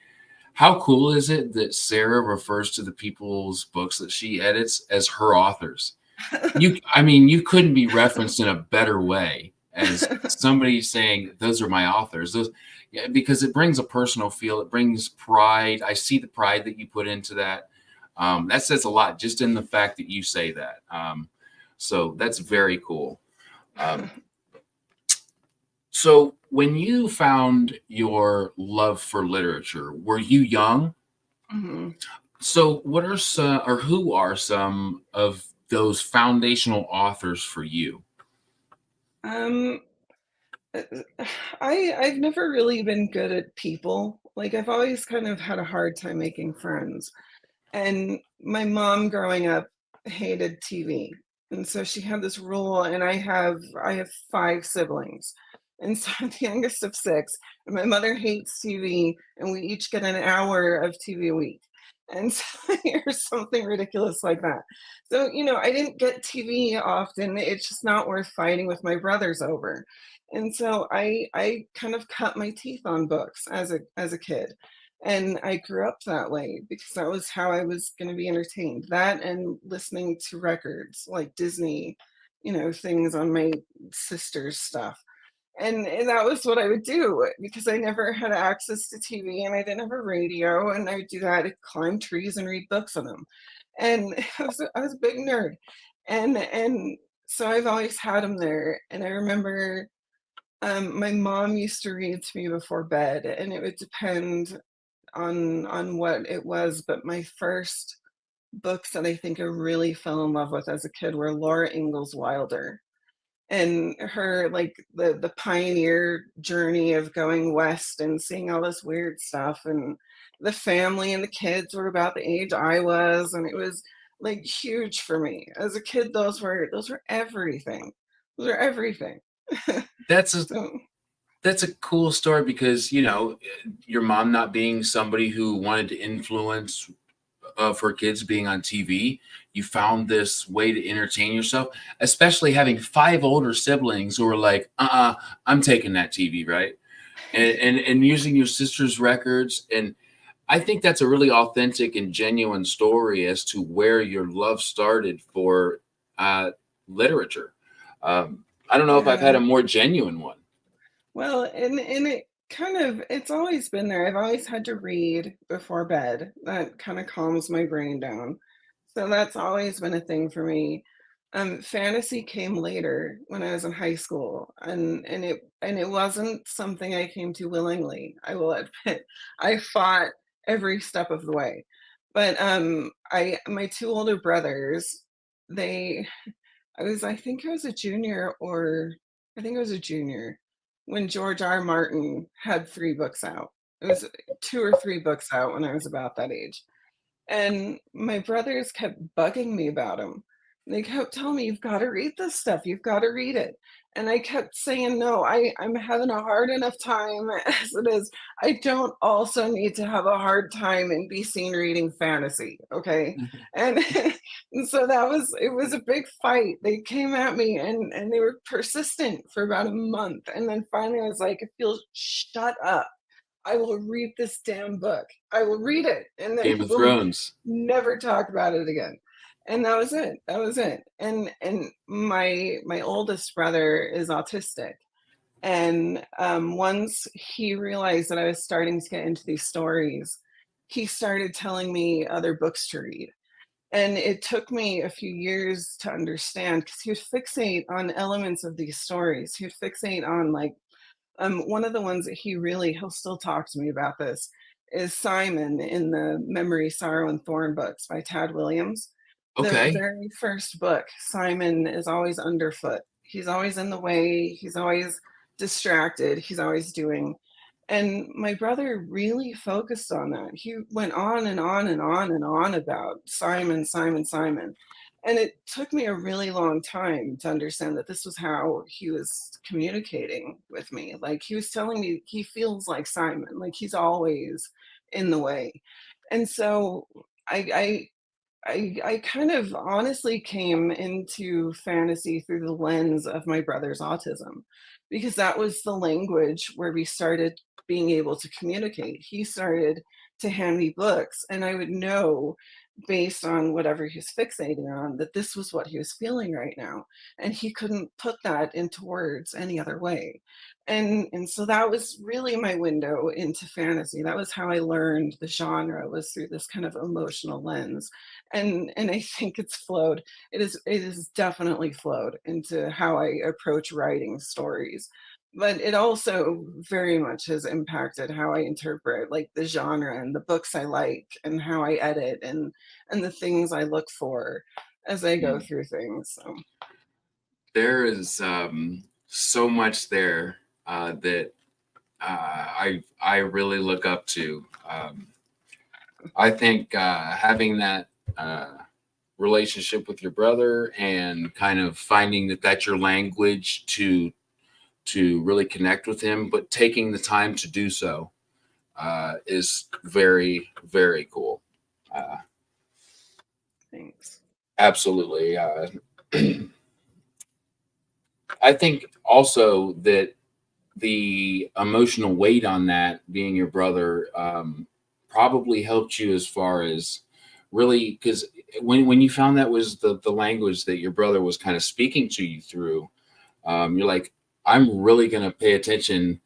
how cool is it that Sarah refers to the people's books that she edits as her authors? I mean, you couldn't be referenced in a better way as somebody saying, "Those are my authors." Those, yeah, because it brings a personal feel. It brings pride. I see the pride that you put into that. That says a lot just in the fact that you say that. So that's very cool. Um, so when you found your love for literature, were you young? mhm. So what are some, or who are some of those foundational authors for you? um, uh, I've never really been good at people. Like I've always kind of had a hard time making friends. And my mom growing up hated TV. And so she had this rule, and I have 5 siblings. And so I'm the youngest of 6, and my mother hates TV, and we each get an hour of TV a week. And so here's something ridiculous like that. So, I didn't get TV often. It's just not worth fighting with my brothers over. And so I kind of cut my teeth on books as a kid. And I grew up that way because that was how I was going to be entertained. That and listening to records like Disney, things on my sister's stuff. And that was what I would do because I never had access to TV and I didn't have a radio. And I would do that, I'd climb trees and read books on them. And I was a big nerd. And so I've always had them there. And I remember my mom used to read to me before bed, and it would depend on what it was. But my first books that I think I really fell in love with as a kid were Laura Ingalls Wilder, and her, like, the pioneer journey of going west and seeing all this weird stuff. And the family and the kids were about the age I was, and it was like huge for me as a kid. Those were everything. Those were everything. That's a So That's a cool story because, your mom not being somebody who wanted to influence of her kids being on TV, you found this way to entertain yourself, especially having five older siblings who were like, I'm taking that TV, right? And using your sister's records. And I think that's a really authentic and genuine story as to where your love started for uh, literature. Um, I don't know if I've had Yeah. a more genuine one. Well, and it kind of it's always been there. I've always had to read before bed. That kind of calms my brain down. So that's always been a thing for me. Fantasy came later when I was in high school, and it wasn't something I came to willingly. I will admit, I fought every step of the way. But I my two older brothers, they I think I was a junior, or I think I was a junior when George R. R. Martin had 3 books out. It was 2 or 3 books out when I was about that age. And my brothers kept bugging me about him. They kept telling me, "You've got to read this stuff. You've got to read it." And I kept saying, "No, I'm having a hard enough time as it is. I don't also need to have a hard time and be seen reading fantasy, okay?" And, and so it was a big fight. They came at me and they were persistent for about a month. And then finally I was like, "If you'll shut up, I will read this damn book. I will read it, and then Game of we'll Thrones. never talk about it again." And that was it. That was it. And my oldest brother is autistic, and once he realized that I was starting to get into these stories, he started telling me other books to read. And it took me a few years to understand because he would fixate on elements of these stories. He would fixate on like one of the ones that he'll still talk to me about this is Simon in the Memory, Sorrow, and Thorn books by Tad Williams. The Okay. very first book, Simon is always underfoot. He's always in the way. He's always distracted. He's always doing. And my brother really focused on that. He went on and on and on and on about Simon, Simon, Simon. And it took me a really long time to understand that this was how he was communicating with me. Like he was telling me he feels like Simon, like he's always in the way. And so I I kind of honestly came into fantasy through the lens of my brother's autism because that was the language where we started being able to communicate. He started to hand me books, and I would know based on whatever he was fixating on that this was what he was feeling right now. And he couldn't put that into words any other way. And so that was really my window into fantasy. That was how I learned the genre, was through this kind of emotional lens. And I think it's flowed. It is definitely flowed into how I approach writing stories. But it also very much has impacted how I interpret like the genre and the books I like and how I edit and the things I look for as I go Mm. through things. So There is so much there that I really look up to. I think having that relationship with your brother and kind of finding that that's your language to really connect with him, but taking the time to do so is very very cool. Uh, thanks. Absolutely. I think also that the emotional weight on that being your brother probably helped you as far as really because when you found that was the language that your brother was kind of speaking to you through, you're like, I'm really going to pay attention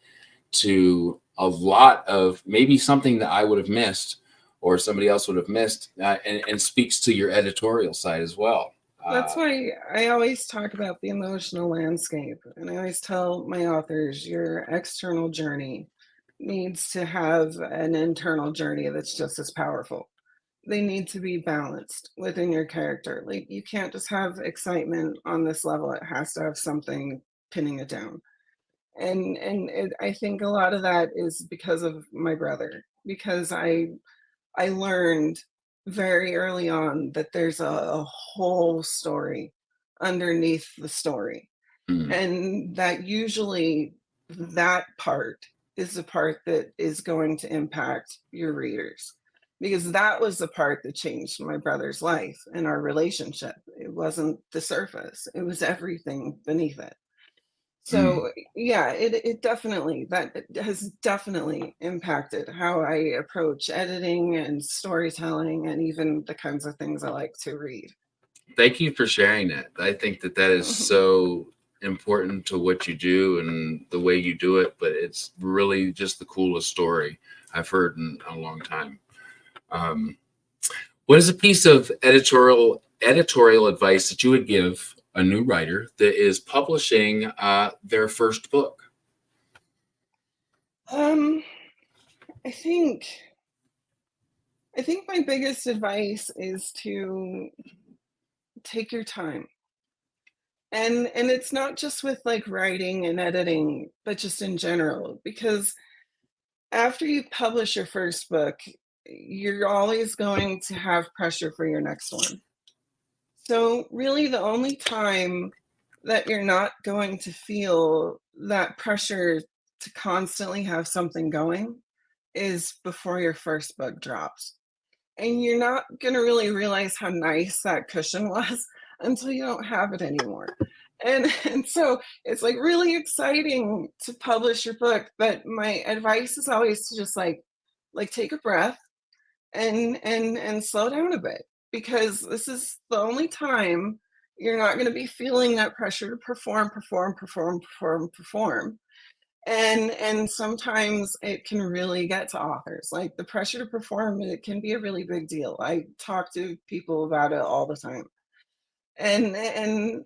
to a lot of maybe something that I would have missed or somebody else would have missed, and speaks to your editorial side as well. That's Uh, why I always talk about the emotional landscape. And I always tell my authors your external journey needs to have an internal journey that's just as powerful. They need to be balanced within your character. Like you can't just have excitement on this level. It has to have something pinning it down. I think a lot of that is because of my brother, because I learned very early on that there's a whole story underneath the story, mm, and that usually that part is the part that is going to impact your readers. Because that was the part that changed my brother's life and our relationship. It wasn't the surface, it was everything beneath it. Mm. So yeah, it definitely, that it has definitely impacted how I approach editing and storytelling and even the kinds of things I like to read. Thank you for sharing that. I think that that is so important to what you do and the way you do it, but it's really just the coolest story I've heard in a long time. Um, what is a piece of editorial advice that you would give a new writer that is publishing their first book? um, I think I think my biggest advice is to take your time. And it's not just with like writing and editing, but just in general, because after you publish your first book, you're always going to have pressure for your next one. So, really, the only time that you're not going to feel that pressure to constantly have something going is before your first book drops. And you're not going to really realize how nice that cushion was until you don't have it anymore. And so it's like really exciting to publish your book, but my advice is always to just like take a breath and slow down a bit, because this is the only time you're not going to be feeling that pressure to perform. And sometimes it can really get to authors, like the pressure to perform. It can be a really big deal. I talk to people about it all the time. And then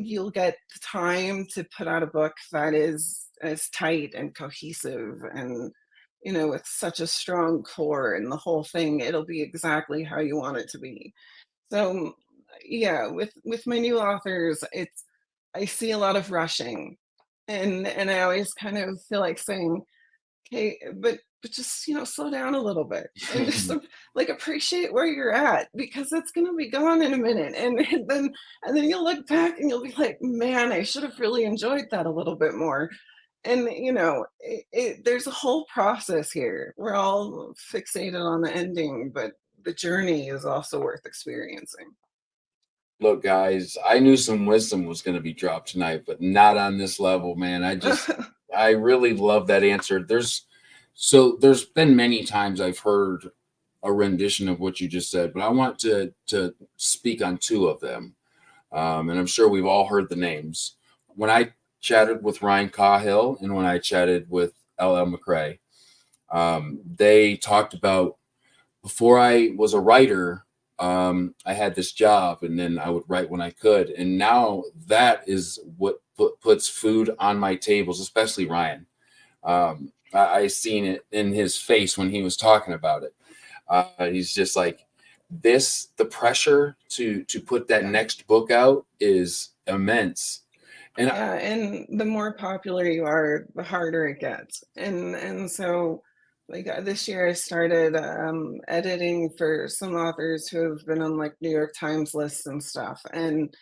you'll get the time to put out a book that is as tight and cohesive and, with such a strong core, and the whole thing, it'll be exactly how you want it to be. So yeah, with my new authors, it's I see a lot of rushing, and I always kind of feel like saying, okay, but just, slow down a little bit and just like appreciate where you're at, because it's gonna be gone in a minute. And then you'll look back and you'll be like, man, I should have really enjoyed that a little bit more. And there's a whole process here. We're all fixated on the ending, but the journey is also worth experiencing. Look, guys, I knew some wisdom was going to be dropped tonight, but not on this level, man. I really love that answer. There's been many times I've heard a rendition of what you just said, but I want to speak on two of them, and I'm sure we've all heard the names. When I chatted with Ryan Cahill and when I chatted with LL McRae, they talked about before I was a writer, I had this job and then I would write when I could. And now that is what puts food on my tables, especially Ryan. I seen it in his face when he was talking about it. He's just like, the pressure to put that next book out is immense. And Yeah, and the more popular you are, the harder it gets. And so like this year I started editing for some authors who have been on like New York Times lists and stuff. And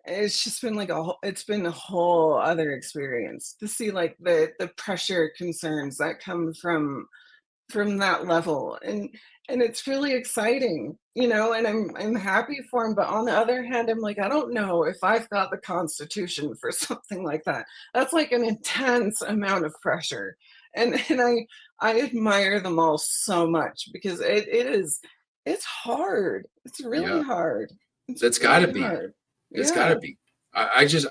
it's just been like it's been a whole other experience to see like the pressure concerns that come from that level. And it's really exciting, and I'm happy for him, but on the other hand, I'm like, I don't know if I've got the constitution for something like that. That's like an intense amount of pressure. And I admire them all so much, because it's hard. It's really yeah, hard. It's that's got to really be. hard. It's got to Yeah. be.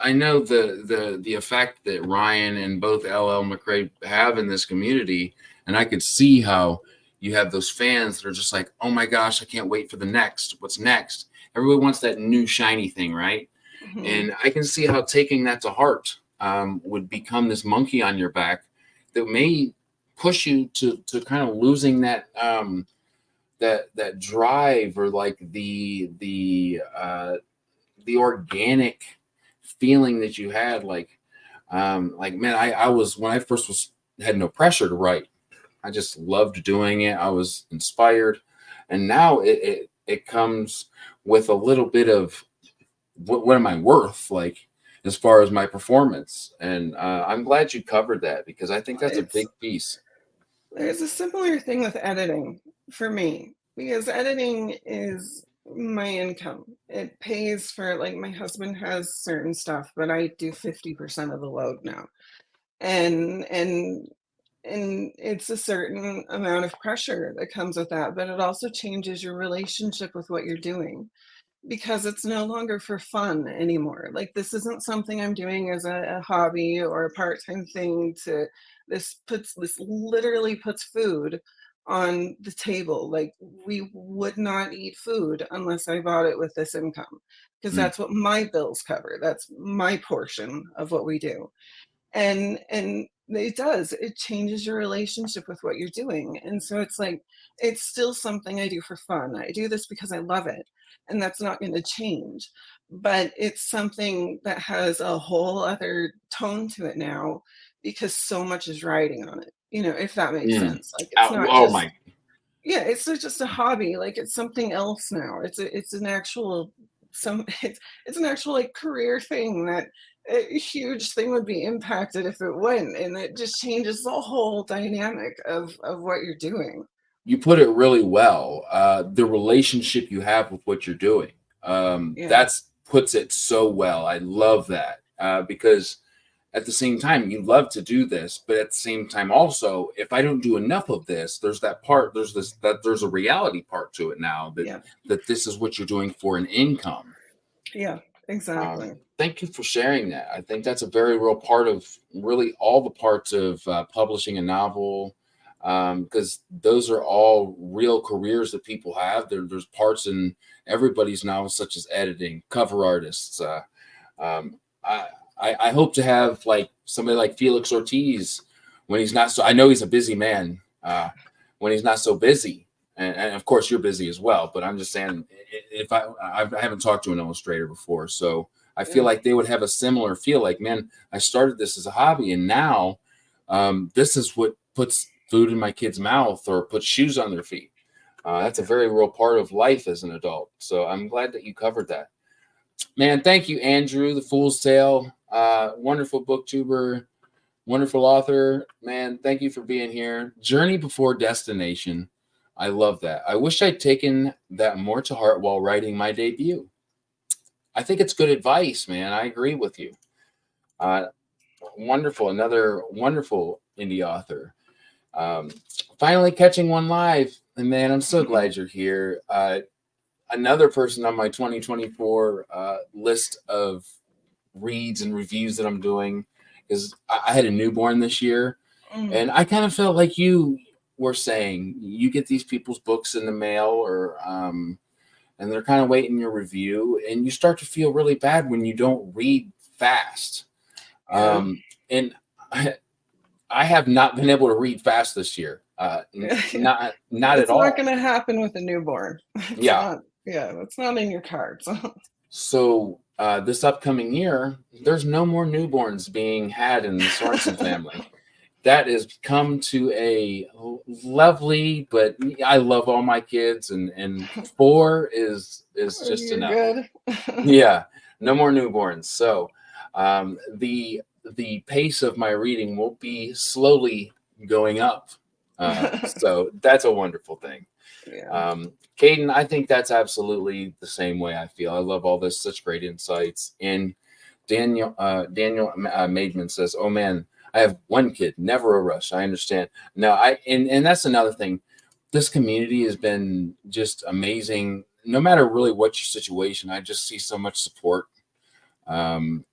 I know the effect that Ryan and both LL McRae have in this community, and I could see how you have those fans that are just like, oh my gosh, I can't wait for the next. What's next? Everybody wants that new shiny thing, right? Mhm. And I can see how taking that to heart would become this monkey on your back that may push you to kind of losing that drive, or like the organic feeling that you had, like man, I was when I first was had no pressure to write. I just loved doing it. I was inspired, and now it comes with a little bit of what am I worth? Like, as far as my performance. And I'm glad you covered that because I think that's a It's big piece. There's a similar thing with editing for me because editing is my income. It pays for, like, my husband has certain stuff, but I do 50% of the load now. And and and it's a certain amount of pressure that comes with that, but it also changes your relationship with what you're doing because it's no longer for fun anymore. Like, this isn't something I'm doing as a hobby or a part-time thing to this literally puts food on the table. Like, we would not eat food unless I bought it with this income because Mm, that's what my bills cover. That's my portion of what we do. And it does, it changes your relationship with what you're doing, and so it's like, it's still something I do for fun. I do this because I love it, and that's not going to change, but it's something that has a whole other tone to it now because so much is riding on it, if that makes mm. sense. Like, it's not Oh just, my. yeah, it's not just a hobby, like, it's something else now. It's an actual it's an actual, like, career thing that a huge thing would be impacted if it went, and it just changes the whole dynamic of what you're doing. You put it really well. The relationship you have with what you're doing. Yeah, That's puts it so well. I love that because at the same time, you love to do this, but at the same time, also, if I don't do enough of this, there's that part. There's this that there's a reality part to it now yeah, that this is what you're doing for an income. yeah, exactly. Thank you for sharing that. I think that's a very real part of really all the parts of publishing a novel, because those are all real careers that people have. There's parts in everybody's novel, such as editing, cover artists. Um, I, I hope to have like somebody like Felix Ortiz when he's not so. I know he's a busy man when he's not so busy, and of course you're busy as well. But I'm just saying, if I haven't talked to an illustrator before, so I feel Yeah, like they would have a similar feel. Like, man, I started this as a hobby, and now this is what puts food in my kid's mouth or puts shoes on their feet. That's a yeah. very real part of life as an adult. So I'm glad that you covered that. Man, thank you, Andrew, The Fool's Tale. Wonderful booktuber, wonderful author. Man, thank you for being here. Journey before destination. I love that. I wish I'd taken that more to heart while writing my debut. I think it's good advice, man. I agree with you. Uh, Wonderful. Another wonderful indie author. Um, Finally catching one live. And man, I'm so glad you're here. Another person on my 2024 list of reads and reviews that I'm doing is I had a newborn this year, Mm, and I kind of felt like you were saying you get these people's books in the mail or and they're kind of waiting your review, and you start to feel really bad when you don't read fast. yeah. And I have not been able to read fast this year. Not at It's not all. gonna happen with a newborn. It's Yeah. not, yeah, it's not in your cards. So this upcoming year, there's no more newborns being had in the Sorensen family. That has come to a lovely, but I love all my kids, and four is just You're enough. good. Yeah, no more newborns. So the pace of my reading will be slowly going up. So that's a wonderful thing. Yeah. Caden, I think that's absolutely the same way I feel. I love all this, such great insights. And Daniel Maidman says, "Oh man, I have one kid, never a rush. I understand." No, and that's another thing. This community has been just amazing. No matter really what your situation, I just see so much support and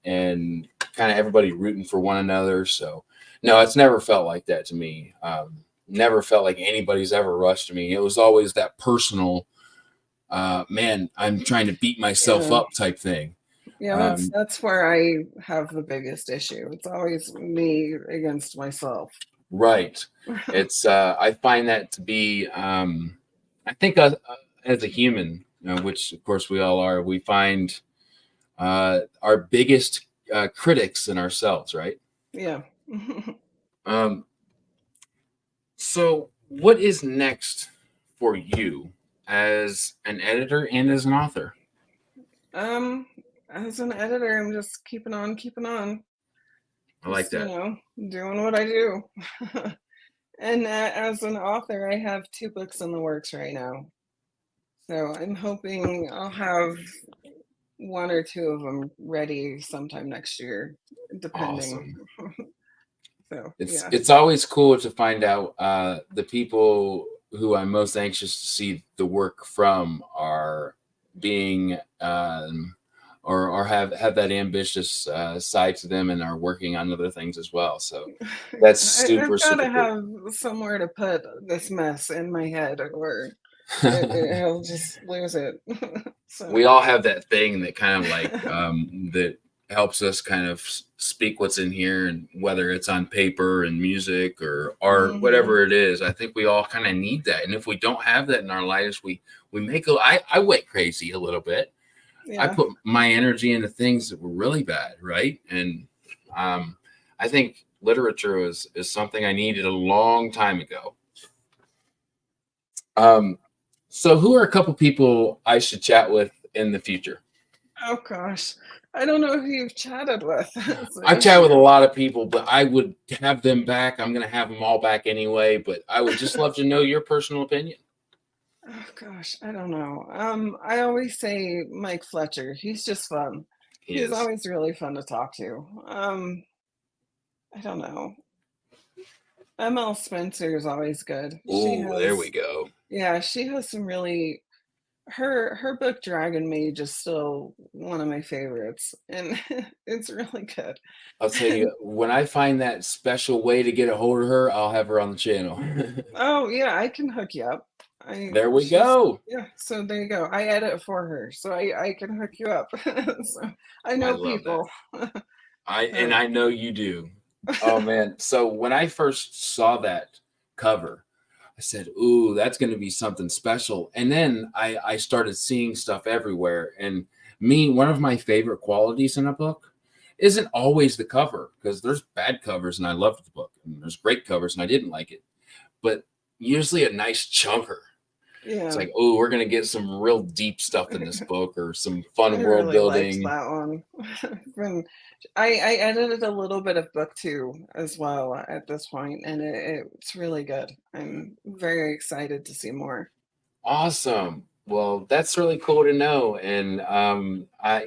kind of everybody rooting for one another. So, no, it's never felt like that to me. Never felt like anybody's ever rushed me. It was always that personal, man, I'm trying to beat myself Yeah. up type thing. Yeah, that's Um, that's where I have the biggest issue. It's always me against myself. right. It's, I find that to be, I think as a human, which of course we all are, we find our biggest critics in ourselves, right? Yeah. Um, So, what is next for you as an editor and as an author? Um, as an editor, I'm just keeping on, I like just, that. doing what I do. And as an author, I have 2 books in the works right now. So I'm hoping I'll have 1 or 2 of them ready sometime next year, depending. Awesome. So, It's yeah. it's always cool to find out the people who I'm most anxious to see the work from are being or have that ambitious side to them and are working on other things as well. So that's super I've super gotta cool. have somewhere to put this mess in my head or I'll just lose it. So We all have that thing that kind of like that helps us kind of speak what's in here, and whether it's on paper and music or art, mhm. whatever it is, I think we all kind of need that. And if we don't have that in our lives, we make a I went crazy a little bit. I Yeah. put my energy into things that were really bad, right? And um I think literature is something I needed a long time ago. um so who are a couple people I should chat with in the future? Oh gosh. I don't know who you've chatted with. That's the I chat with a issue. lot of people, but I would have them back. I'm going to have them all back anyway, but I would just love to know your personal opinion. Oh gosh, I don't know. I always say Mike Fletcher. He's just fun. He He's is. always really fun to talk to. I don't know. ML Spencer is always good. Oh, there we go. Yeah, she has some really her book Dragon Mage is still one of my favorites, and it's really good. I'll tell you, when I find that special way to get a hold of her, I'll have her on the channel. Oh yeah, I can hook you up. I There we she's go. yeah. So there you go. I edit for her, so I can hook you up. So I I know love that. people. Uh, I know you do. Oh man. So when I first saw that cover, I said, "Ooh, that's going to be something special." And then I started seeing stuff everywhere. And one of my favorite qualities in a book isn't always the cover, because there's bad covers and I loved the book, and there's great covers and I didn't like it. But usually a nice chunker. It's yeah, like, "Oh, we're going to get some real deep stuff in this book, or some fun I world really liked building." that one. From I edited a little bit of book two as well at this point, and it's really good. I'm very excited to see more. Awesome. Well, that's really cool to know. And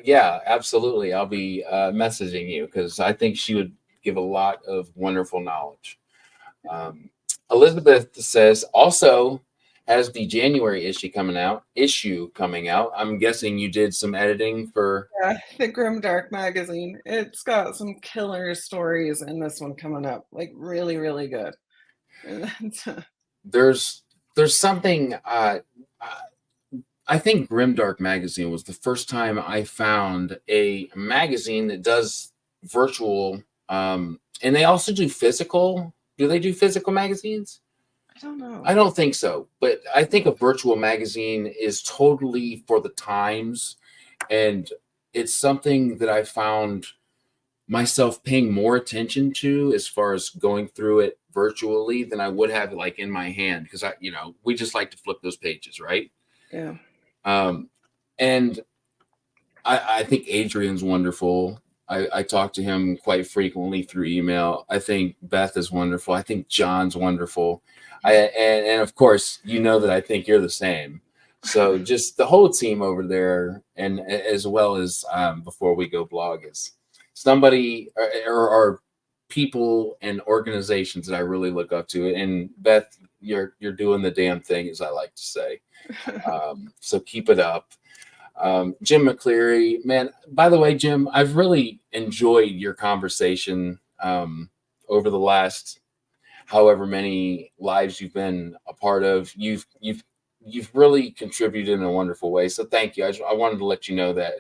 yeah, absolutely. I'll be messaging you because I think she would give a lot of wonderful knowledge. Um, Elizabeth says also has the January issue coming out. I'm guessing you did some editing for. Yeah, the Grim Dark magazine. It's got some killer stories in this one coming up, like really, really good. And There's something. I think Grimdark magazine was the first time I found a magazine that does virtual, and they also do physical. Do they do physical magazines? I don't I know. don't think so, but I think No. a virtual magazine is totally for the times, and it's something that I found myself paying more attention to as far as going through it virtually than I would have like in my hand, because we just like to flip those pages, right? Yeah. Um, and I think Adrian's wonderful. I talk to him quite frequently through email. I think Beth is wonderful. I think John's wonderful. And of course, you know that I think you're the same. So just the whole team over there, and as well as Before We Go blog, is somebody or people and organizations that I really look up to. And Beth, you're doing the damn thing, as I like to say. So keep it up. Jim McCleary, man, by the way, Jim, I've really enjoyed your conversation over the last however many lives you've been a part of. You've really contributed in a wonderful way. So thank you. I wanted to let you know that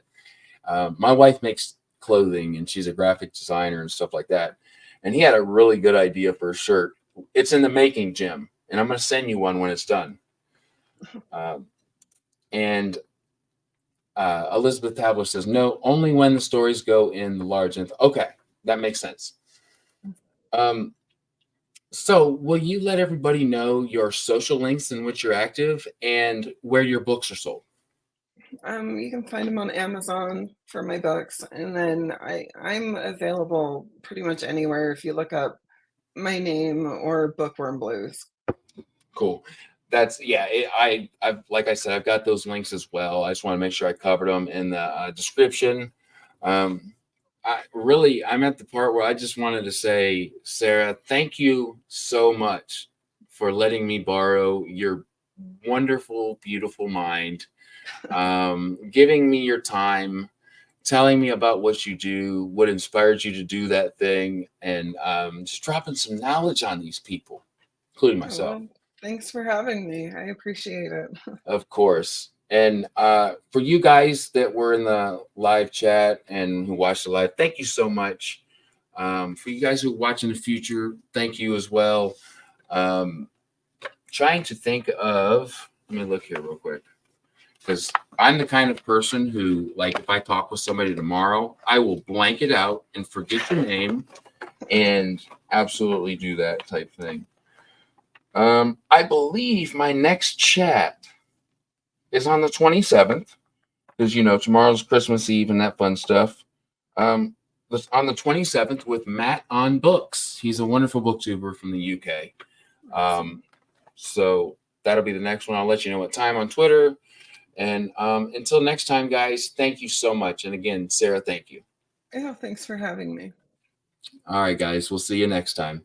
my wife makes clothing and she's a graphic designer and stuff like that. And he had a really good idea for a shirt. It's in the making, Jim, and I'm going to send you one when it's done. Um, and Elizabeth Tabler says, no, only when the stories go in the large. Okay, that makes sense. Um, so, will you let everybody know your social links in which you're active and where your books are sold? You can find them on Amazon for my books, and then I'm available pretty much anywhere if you look up my name or Bookworm Blues. Cool. That's yeah. I've like I said, I've got those links as well. I just want to make sure I covered them in the description. Um, I'm at the part where I just wanted to say, Sarah, thank you so much for letting me borrow your wonderful, beautiful mind, giving me your time, telling me about what you do, what inspired you to do that thing, and just dropping some knowledge on these people, including Oh, myself. well, thanks for having me. I appreciate it. Of course. And for you guys that were in the live chat and who watched the live, thank you so much. For you guys who watch in the future, thank you as well. Um, Trying to think of, let me look here real quick, because I'm the kind of person who, like, if I talk with somebody tomorrow, I will blank it out and forget your name and absolutely do that type thing. I believe my next chat is on the 27th, because tomorrow's Christmas Eve and that fun stuff. Um, on the 27th with Matt on Books. He's a wonderful booktuber from the UK. So that'll be the next one. I'll let you know what time on Twitter. And until next time, guys, thank you so much. And again, Sarah, thank you. Yeah, thanks for having me. All right, guys, we'll see you next time.